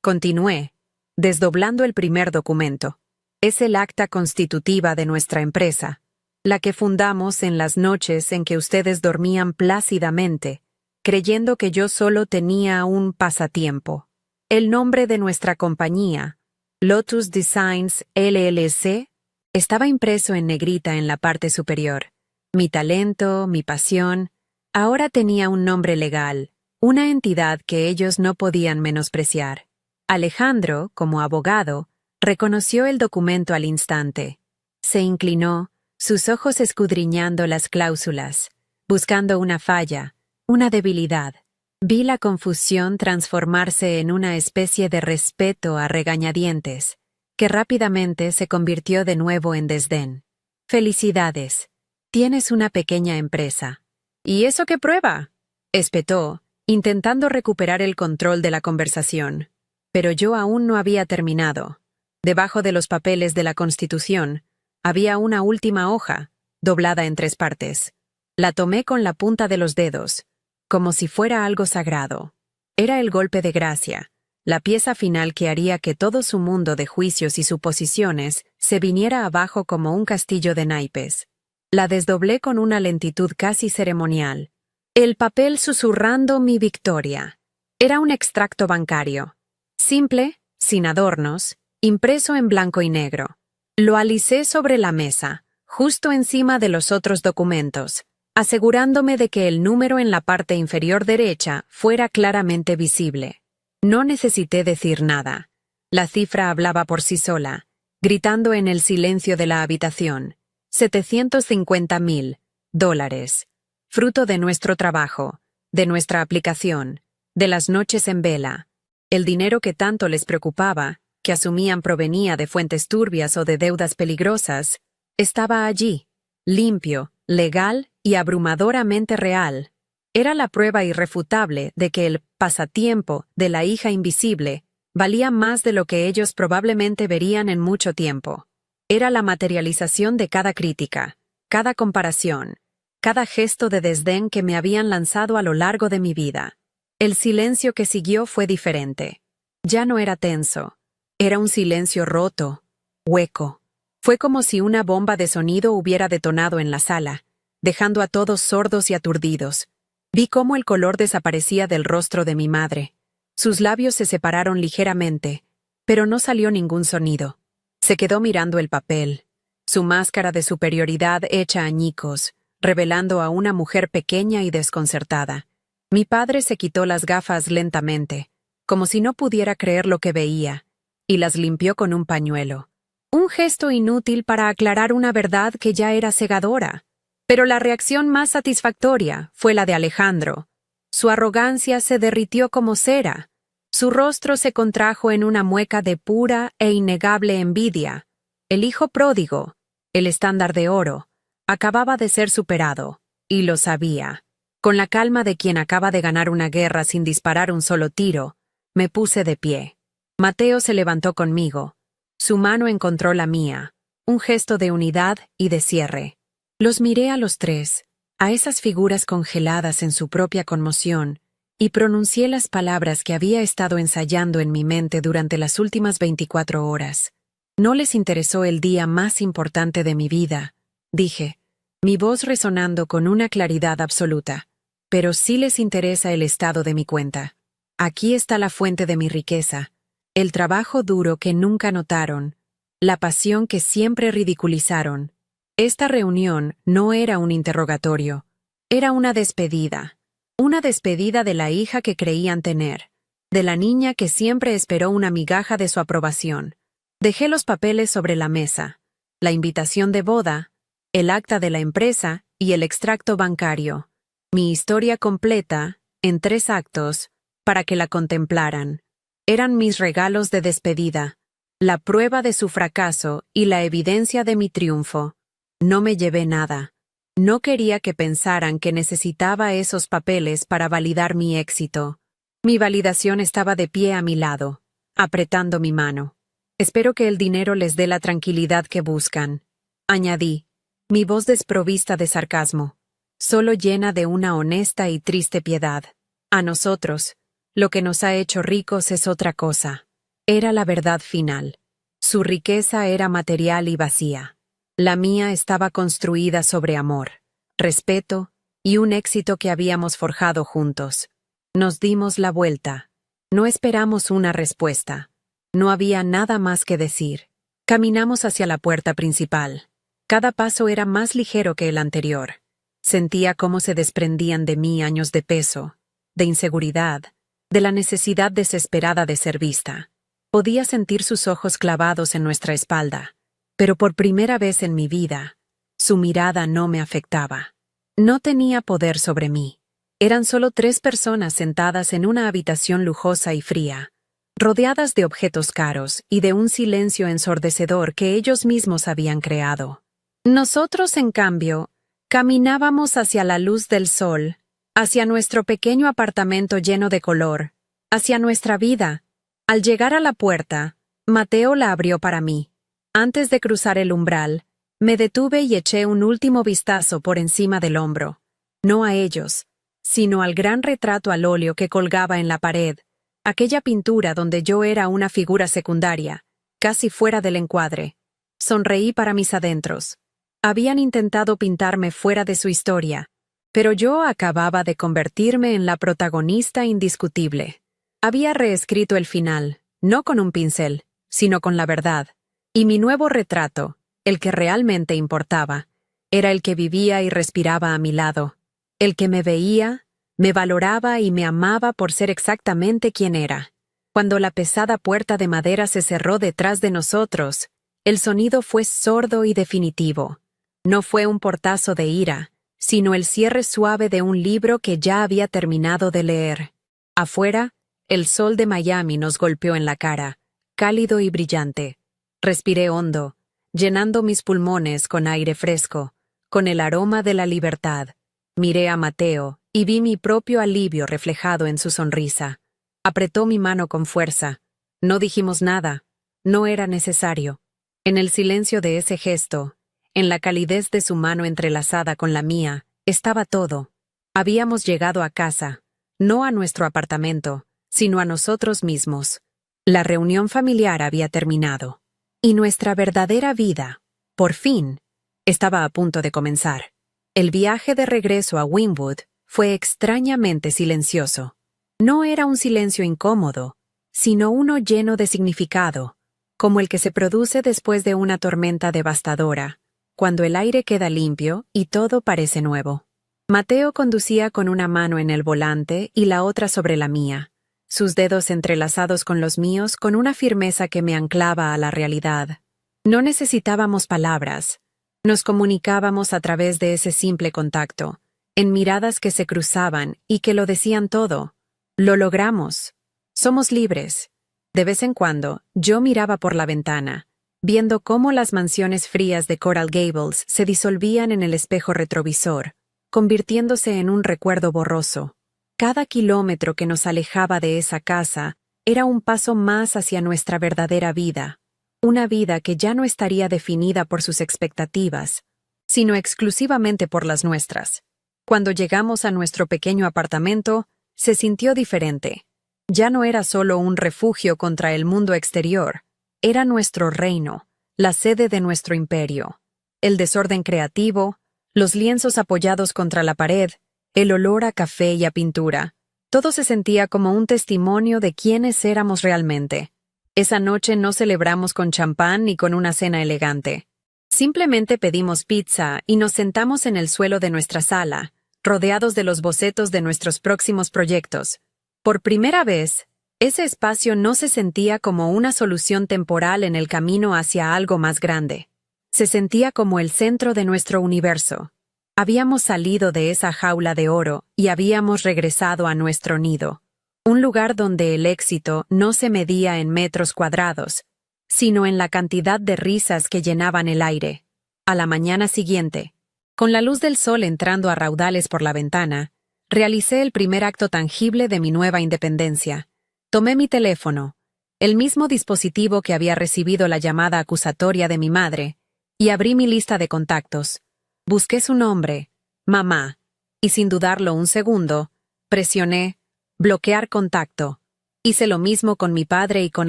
continué, desdoblando el primer documento, es el acta constitutiva de nuestra empresa, la que fundamos en las noches en que ustedes dormían plácidamente, creyendo que yo solo tenía un pasatiempo. El nombre de nuestra compañía, Lotus Designs LLC, estaba impreso en negrita en la parte superior. Mi talento, mi pasión, ahora tenía un nombre legal, una entidad que ellos no podían menospreciar. Alejandro, como abogado, reconoció el documento al instante. Se inclinó, sus ojos escudriñando las cláusulas, buscando una falla, una debilidad. Vi la confusión transformarse en una especie de respeto a regañadientes, que rápidamente se convirtió de nuevo en desdén. «Felicidades. Tienes una pequeña empresa». «¿Y eso qué prueba?», espetó, intentando recuperar el control de la conversación. Pero yo aún no había terminado. Debajo de los papeles de la Constitución, había una última hoja, doblada en 3 partes. La tomé con la punta de los dedos, como si fuera algo sagrado. Era el golpe de gracia, la pieza final que haría que todo su mundo de juicios y suposiciones se viniera abajo como un castillo de naipes. La desdoblé con una lentitud casi ceremonial. El papel susurrando mi victoria. Era un extracto bancario. Simple, sin adornos, impreso en blanco y negro. Lo alicé sobre la mesa, justo encima de los otros documentos, asegurándome de que el número en la parte inferior derecha fuera claramente visible. No necesité decir nada. La cifra hablaba por sí sola, gritando en el silencio de la habitación. $750,000, fruto de nuestro trabajo, de nuestra aplicación, de las noches en vela. El dinero que tanto les preocupaba, que asumían provenía de fuentes turbias o de deudas peligrosas, estaba allí, limpio, legal y abrumadoramente real. Era la prueba irrefutable de que el pasatiempo de la hija invisible valía más de lo que ellos probablemente verían en mucho tiempo. Era la materialización de cada crítica, cada comparación, cada gesto de desdén que me habían lanzado a lo largo de mi vida. El silencio que siguió fue diferente. Ya no era tenso. Era un silencio roto, hueco. Fue como si una bomba de sonido hubiera detonado en la sala, dejando a todos sordos y aturdidos. Vi cómo el color desaparecía del rostro de mi madre. Sus labios se separaron ligeramente, pero no salió ningún sonido. Se quedó mirando el papel, su máscara de superioridad hecha añicos, revelando a una mujer pequeña y desconcertada. Mi padre se quitó las gafas lentamente, como si no pudiera creer lo que veía, y las limpió con un pañuelo. Un gesto inútil para aclarar una verdad que ya era cegadora. Pero la reacción más satisfactoria fue la de Alejandro. Su arrogancia se derritió como cera. Su rostro se contrajo en una mueca de pura e innegable envidia. El hijo pródigo, el estándar de oro, acababa de ser superado, y lo sabía. Con la calma de quien acaba de ganar una guerra sin disparar un solo tiro, me puse de pie. Mateo se levantó conmigo. Su mano encontró la mía, un gesto de unidad y de cierre. Los miré a los tres, a esas figuras congeladas en su propia conmoción, y pronuncié las palabras que había estado ensayando en mi mente durante las últimas 24 horas. No les interesó el día más importante de mi vida, dije, mi voz resonando con una claridad absoluta. Pero sí les interesa el estado de mi cuenta. Aquí está la fuente de mi riqueza, el trabajo duro que nunca notaron, la pasión que siempre ridiculizaron. Esta reunión no era un interrogatorio, era una despedida de la hija que creían tener, de la niña que siempre esperó una migaja de su aprobación. Dejé los papeles sobre la mesa, la invitación de boda, el acta de la empresa y el extracto bancario. Mi historia completa, en 3 actos, para que la contemplaran. Eran mis regalos de despedida, la prueba de su fracaso y la evidencia de mi triunfo. No me llevé nada. No quería que pensaran que necesitaba esos papeles para validar mi éxito. Mi validación estaba de pie a mi lado, apretando mi mano. Espero que el dinero les dé la tranquilidad que buscan, añadí, mi voz desprovista de sarcasmo, solo llena de una honesta y triste piedad. A nosotros, lo que nos ha hecho ricos es otra cosa. Era la verdad final. Su riqueza era material y vacía. La mía estaba construida sobre amor, respeto y un éxito que habíamos forjado juntos. Nos dimos la vuelta. No esperamos una respuesta. No había nada más que decir. Caminamos hacia la puerta principal. Cada paso era más ligero que el anterior. Sentía cómo se desprendían de mí años de peso, de inseguridad, de la necesidad desesperada de ser vista. Podía sentir sus ojos clavados en nuestra espalda. Pero por primera vez en mi vida, su mirada no me afectaba. No tenía poder sobre mí. Eran solo 3 personas sentadas en una habitación lujosa y fría, rodeadas de objetos caros y de un silencio ensordecedor que ellos mismos habían creado. Nosotros, en cambio, caminábamos hacia la luz del sol, hacia nuestro pequeño apartamento lleno de color, hacia nuestra vida. Al llegar a la puerta, Mateo la abrió para mí. Antes de cruzar el umbral, me detuve y eché un último vistazo por encima del hombro. No a ellos, sino al gran retrato al óleo que colgaba en la pared, aquella pintura donde yo era una figura secundaria, casi fuera del encuadre. Sonreí para mis adentros. Habían intentado pintarme fuera de su historia, pero yo acababa de convertirme en la protagonista indiscutible. Había reescrito el final, no con un pincel, sino con la verdad. Y mi nuevo retrato, el que realmente importaba, era el que vivía y respiraba a mi lado, el que me veía, me valoraba y me amaba por ser exactamente quien era. Cuando la pesada puerta de madera se cerró detrás de nosotros, el sonido fue sordo y definitivo. No fue un portazo de ira, sino el cierre suave de un libro que ya había terminado de leer. Afuera, el sol de Miami nos golpeó en la cara, cálido y brillante. Respiré hondo, llenando mis pulmones con aire fresco, con el aroma de la libertad. Miré a Mateo y vi mi propio alivio reflejado en su sonrisa. Apretó mi mano con fuerza. No dijimos nada. No era necesario. En el silencio de ese gesto, en la calidez de su mano entrelazada con la mía, estaba todo. Habíamos llegado a casa, no a nuestro apartamento, sino a nosotros mismos. La reunión familiar había terminado. Y nuestra verdadera vida, por fin, estaba a punto de comenzar. El viaje de regreso a Wynwood fue extrañamente silencioso. No era un silencio incómodo, sino uno lleno de significado, como el que se produce después de una tormenta devastadora, cuando el aire queda limpio y todo parece nuevo. Mateo conducía con una mano en el volante y la otra sobre la mía, sus dedos entrelazados con los míos con una firmeza que me anclaba a la realidad. No necesitábamos palabras. Nos comunicábamos a través de ese simple contacto, en miradas que se cruzaban y que lo decían todo. Lo logramos. Somos libres. De vez en cuando, yo miraba por la ventana, viendo cómo las mansiones frías de Coral Gables se disolvían en el espejo retrovisor, convirtiéndose en un recuerdo borroso. Cada kilómetro que nos alejaba de esa casa era un paso más hacia nuestra verdadera vida, una vida que ya no estaría definida por sus expectativas, sino exclusivamente por las nuestras. Cuando llegamos a nuestro pequeño apartamento, se sintió diferente. Ya no era solo un refugio contra el mundo exterior, era nuestro reino, la sede de nuestro imperio. El desorden creativo, los lienzos apoyados contra la pared, el olor a café y a pintura, todo se sentía como un testimonio de quiénes éramos realmente. Esa noche no celebramos con champán ni con una cena elegante. Simplemente pedimos pizza y nos sentamos en el suelo de nuestra sala, rodeados de los bocetos de nuestros próximos proyectos. Por primera vez, ese espacio no se sentía como una solución temporal en el camino hacia algo más grande. Se sentía como el centro de nuestro universo. Habíamos salido de esa jaula de oro y habíamos regresado a nuestro nido. Un lugar donde el éxito no se medía en metros cuadrados, sino en la cantidad de risas que llenaban el aire. A la mañana siguiente, con la luz del sol entrando a raudales por la ventana, realicé el primer acto tangible de mi nueva independencia. Tomé mi teléfono, el mismo dispositivo que había recibido la llamada acusatoria de mi madre, y abrí mi lista de contactos. Busqué su nombre, mamá, y sin dudarlo un segundo, presioné bloquear contacto. Hice lo mismo con mi padre y con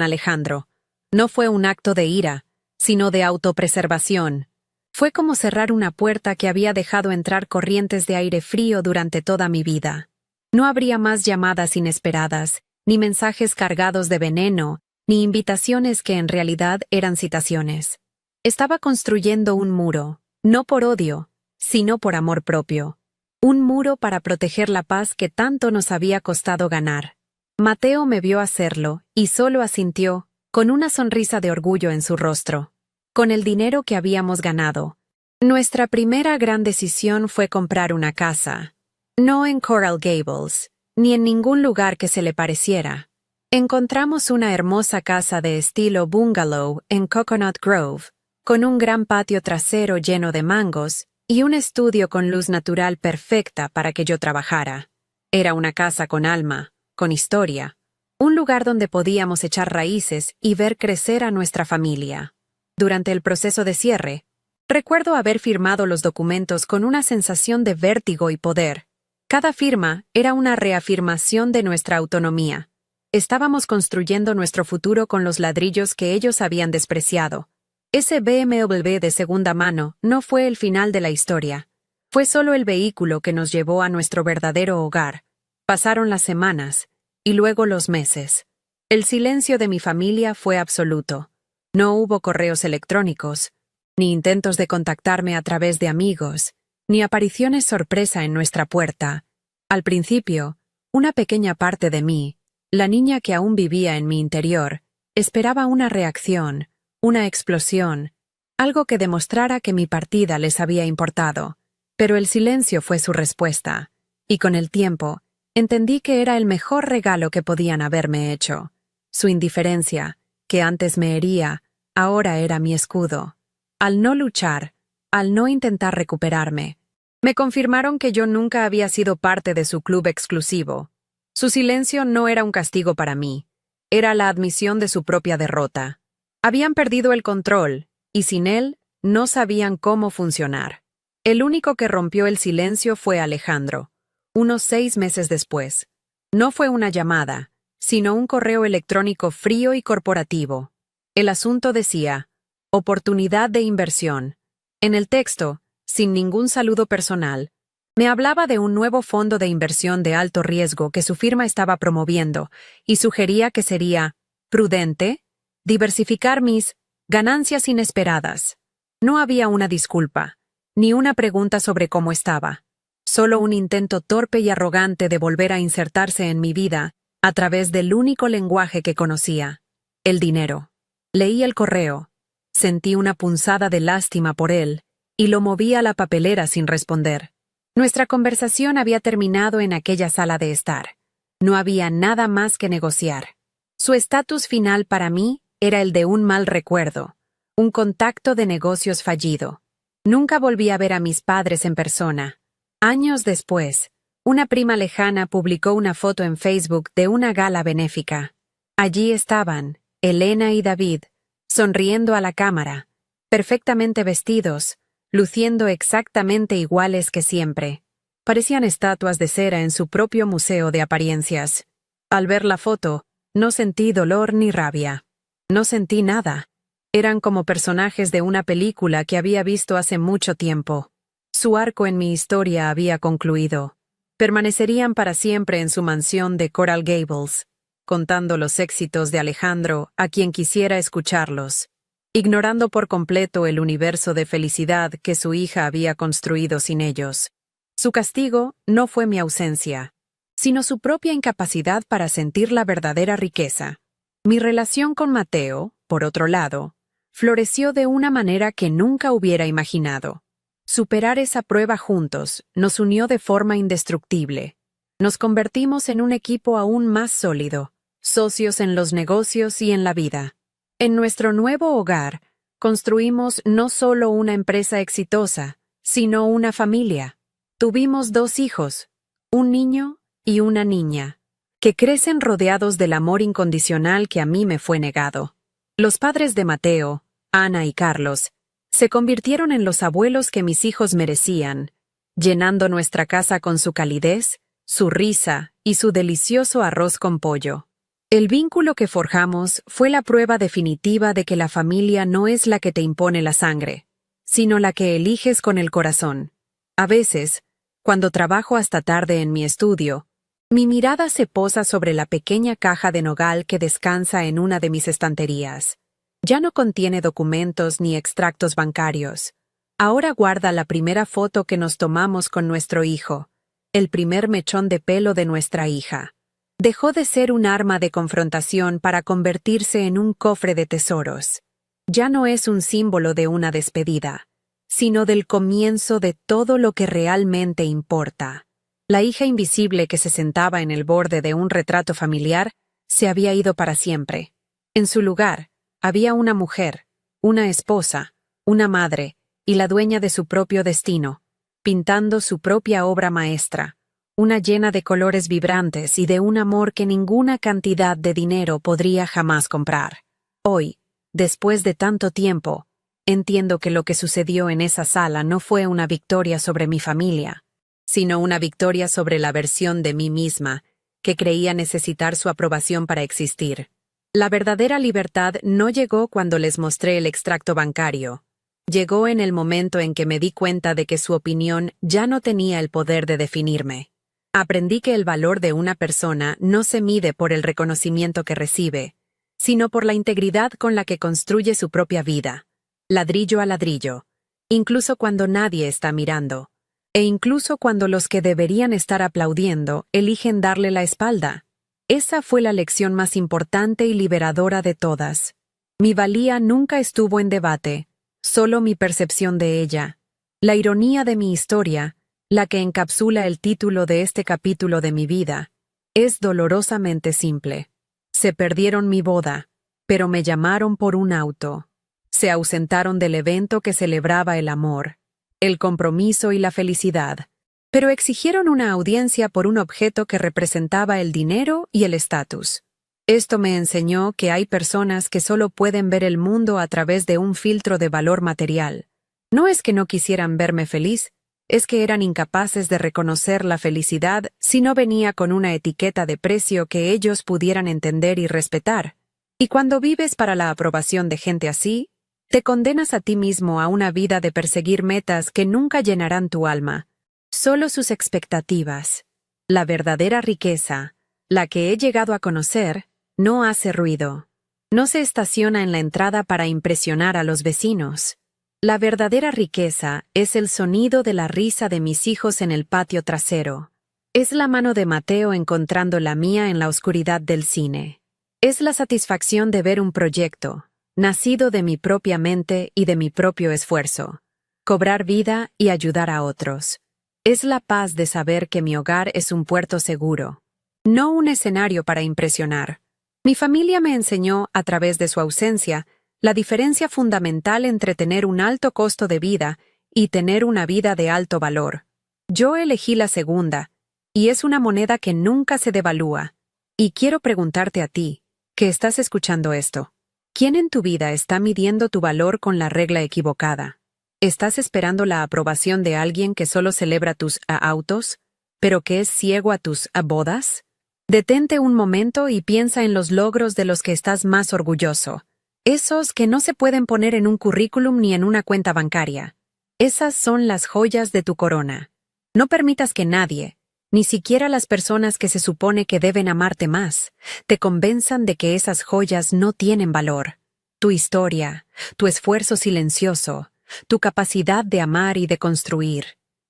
Alejandro. No fue un acto de ira, sino de autopreservación. Fue como cerrar una puerta que había dejado entrar corrientes de aire frío durante toda mi vida. No habría más llamadas inesperadas, ni mensajes cargados de veneno, ni invitaciones que en realidad eran citaciones. Estaba construyendo un muro, no por odio, sino por amor propio. Un muro para proteger la paz que tanto nos había costado ganar. Mateo me vio hacerlo y solo asintió, con una sonrisa de orgullo en su rostro. Con el dinero que habíamos ganado, nuestra primera gran decisión fue comprar una casa. No en Coral Gables, ni en ningún lugar que se le pareciera. Encontramos una hermosa casa de estilo bungalow en Coconut Grove, con un gran patio trasero lleno de mangos y un estudio con luz natural perfecta para que yo trabajara. Era una casa con alma, con historia, un lugar donde podíamos echar raíces y ver crecer a nuestra familia. Durante el proceso de cierre, recuerdo haber firmado los documentos con una sensación de vértigo y poder. Cada firma era una reafirmación de nuestra autonomía. Estábamos construyendo nuestro futuro con los ladrillos que ellos habían despreciado. Ese BMW de segunda mano no fue el final de la historia. Fue solo el vehículo que nos llevó a nuestro verdadero hogar. Pasaron las semanas, y luego los meses. El silencio de mi familia fue absoluto. No hubo correos electrónicos, ni intentos de contactarme a través de amigos, ni apariciones sorpresa en nuestra puerta. Al principio, una pequeña parte de mí, la niña que aún vivía en mi interior, esperaba una reacción, una explosión, algo que demostrara que mi partida les había importado. Pero el silencio fue su respuesta, y con el tiempo, entendí que era el mejor regalo que podían haberme hecho. Su indiferencia, que antes me hería, ahora era mi escudo. Al no luchar, al no intentar recuperarme, me confirmaron que yo nunca había sido parte de su club exclusivo. Su silencio no era un castigo para mí, era la admisión de su propia derrota. Habían perdido el control, y sin él, no sabían cómo funcionar. El único que rompió el silencio fue Alejandro, unos 6 meses después. No fue una llamada, sino un correo electrónico frío y corporativo. El asunto decía, oportunidad de inversión. En el texto, sin ningún saludo personal, me hablaba de un nuevo fondo de inversión de alto riesgo que su firma estaba promoviendo y sugería que sería prudente diversificar mis ganancias inesperadas. No había una disculpa, ni una pregunta sobre cómo estaba. Solo un intento torpe y arrogante de volver a insertarse en mi vida a través del único lenguaje que conocía, el dinero. Leí el correo, sentí una punzada de lástima por él y lo moví a la papelera sin responder. Nuestra conversación había terminado en aquella sala de estar. No había nada más que negociar. Su estatus final para mí era el de un mal recuerdo, un contacto de negocios fallido. Nunca volví a ver a mis padres en persona. Años después, una prima lejana publicó una foto en Facebook de una gala benéfica. Allí estaban, Elena y David, sonriendo a la cámara, perfectamente vestidos, luciendo exactamente iguales que siempre. Parecían estatuas de cera en su propio museo de apariencias. Al ver la foto, no sentí dolor ni rabia. No sentí nada. Eran como personajes de una película que había visto hace mucho tiempo. Su arco en mi historia había concluido. Permanecerían para siempre en su mansión de Coral Gables, contando los éxitos de Alejandro a quien quisiera escucharlos, ignorando por completo el universo de felicidad que su hija había construido sin ellos. Su castigo no fue mi ausencia, sino su propia incapacidad para sentir la verdadera riqueza. Mi relación con Mateo, por otro lado, floreció de una manera que nunca hubiera imaginado. Superar esa prueba juntos nos unió de forma indestructible. Nos convertimos en un equipo aún más sólido, socios en los negocios y en la vida. En nuestro nuevo hogar, construimos no solo una empresa exitosa, sino una familia. Tuvimos 2 hijos, un niño y una niña, que crecen rodeados del amor incondicional que a mí me fue negado. Los padres de Mateo, Ana y Carlos, se convirtieron en los abuelos que mis hijos merecían, llenando nuestra casa con su calidez, su risa y su delicioso arroz con pollo. El vínculo que forjamos fue la prueba definitiva de que la familia no es la que te impone la sangre, sino la que eliges con el corazón. A veces, cuando trabajo hasta tarde en mi estudio, mi mirada se posa sobre la pequeña caja de nogal que descansa en una de mis estanterías. Ya no contiene documentos ni extractos bancarios. Ahora guarda la primera foto que nos tomamos con nuestro hijo, el primer mechón de pelo de nuestra hija. Dejó de ser un arma de confrontación para convertirse en un cofre de tesoros. Ya no es un símbolo de una despedida, sino del comienzo de todo lo que realmente importa. La hija invisible que se sentaba en el borde de un retrato familiar se había ido para siempre. En su lugar, había una mujer, una esposa, una madre y la dueña de su propio destino, pintando su propia obra maestra, una llena de colores vibrantes y de un amor que ninguna cantidad de dinero podría jamás comprar. Hoy, después de tanto tiempo, entiendo que lo que sucedió en esa sala no fue una victoria sobre mi familia, sino una victoria sobre la versión de mí misma, que creía necesitar su aprobación para existir. La verdadera libertad no llegó cuando les mostré el extracto bancario. Llegó en el momento en que me di cuenta de que su opinión ya no tenía el poder de definirme. Aprendí que el valor de una persona no se mide por el reconocimiento que recibe, sino por la integridad con la que construye su propia vida, ladrillo a ladrillo, incluso cuando nadie está mirando, e incluso cuando los que deberían estar aplaudiendo eligen darle la espalda. Esa fue la lección más importante y liberadora de todas. Mi valía nunca estuvo en debate, solo mi percepción de ella. La ironía de mi historia, la que encapsula el título de este capítulo de mi vida, es dolorosamente simple. Se perdieron mi boda, pero me llamaron por un auto. Se ausentaron del evento que celebraba el amor, el compromiso y la felicidad, pero exigieron una audiencia por un objeto que representaba el dinero y el estatus. Esto me enseñó que hay personas que solo pueden ver el mundo a través de un filtro de valor material. No es que no quisieran verme feliz, es que eran incapaces de reconocer la felicidad si no venía con una etiqueta de precio que ellos pudieran entender y respetar. Y cuando vives para la aprobación de gente así, te condenas a ti mismo a una vida de perseguir metas que nunca llenarán tu alma. Solo sus expectativas. La verdadera riqueza, la que he llegado a conocer, no hace ruido. No se estaciona en la entrada para impresionar a los vecinos. La verdadera riqueza es el sonido de la risa de mis hijos en el patio trasero. Es la mano de Mateo encontrando la mía en la oscuridad del cine. Es la satisfacción de ver un proyecto, nacido de mi propia mente y de mi propio esfuerzo, cobrar vida y ayudar a otros. Es la paz de saber que mi hogar es un puerto seguro, no un escenario para impresionar. Mi familia me enseñó, a través de su ausencia, la diferencia fundamental entre tener un alto costo de vida y tener una vida de alto valor. Yo elegí la segunda, y es una moneda que nunca se devalúa. Y quiero preguntarte a ti, que estás escuchando esto, ¿quién en tu vida está midiendo tu valor con la regla equivocada? ¿Estás esperando la aprobación de alguien que solo celebra tus autos, pero que es ciego a tus bodas? Detente un momento y piensa en los logros de los que estás más orgulloso. Esos que no se pueden poner en un currículum ni en una cuenta bancaria. Esas son las joyas de tu corona. No permitas que nadie, ni siquiera las personas que se supone que deben amarte más, te convenzan de que esas joyas no tienen valor. Tu historia, tu esfuerzo silencioso, tu capacidad de amar y de construir.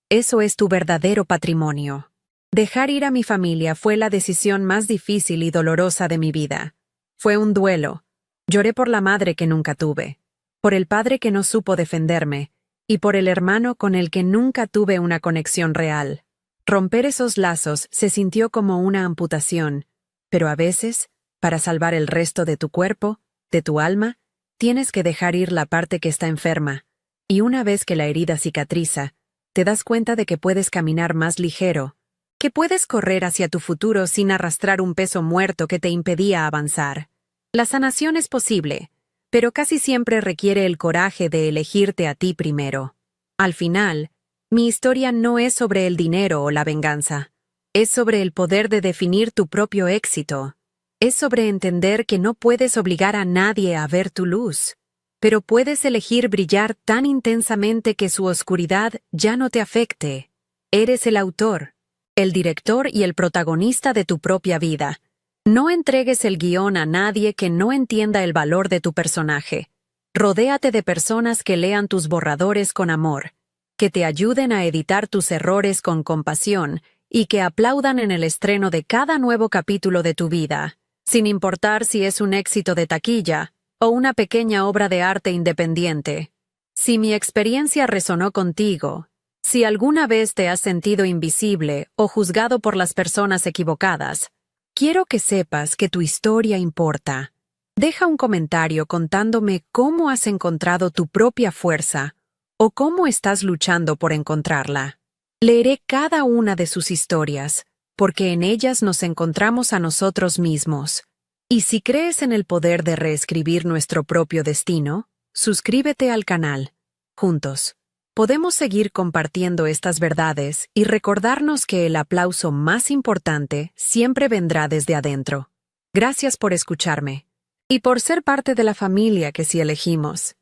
Eso es tu verdadero patrimonio. Dejar ir a mi familia fue la decisión más difícil y dolorosa de mi vida. Fue un duelo. Lloré por la madre que nunca tuve, por el padre que no supo defenderme, y por el hermano con el que nunca tuve una conexión real. Romper esos lazos se sintió como una amputación, pero a veces, para salvar el resto de tu cuerpo, de tu alma, tienes que dejar ir la parte que está enferma, y una vez que la herida cicatriza, te das cuenta de que puedes caminar más ligero, que puedes correr hacia tu futuro sin arrastrar un peso muerto que te impedía avanzar. La sanación es posible, pero casi siempre requiere el coraje de elegirte a ti primero. Al final, mi historia no es sobre el dinero o la venganza. Es sobre el poder de definir tu propio éxito. Es sobre entender que no puedes obligar a nadie a ver tu luz, pero puedes elegir brillar tan intensamente que su oscuridad ya no te afecte. Eres el autor, el director y el protagonista de tu propia vida. No entregues el guión a nadie que no entienda el valor de tu personaje. Rodéate de personas que lean tus borradores con amor, que te ayuden a editar tus errores con compasión y que aplaudan en el estreno de cada nuevo capítulo de tu vida, sin importar si es un éxito de taquilla o una pequeña obra de arte independiente. Si mi experiencia resonó contigo, si alguna vez te has sentido invisible o juzgado por las personas equivocadas, quiero que sepas que tu historia importa. Deja un comentario contándome cómo has encontrado tu propia fuerza o cómo estás luchando por encontrarla. Leeré cada una de sus historias, porque en ellas nos encontramos a nosotros mismos. Y si crees en el poder de reescribir nuestro propio destino, suscríbete al canal. Juntos, podemos seguir compartiendo estas verdades y recordarnos que el aplauso más importante siempre vendrá desde adentro. Gracias por escucharme y por ser parte de la familia que sí elegimos.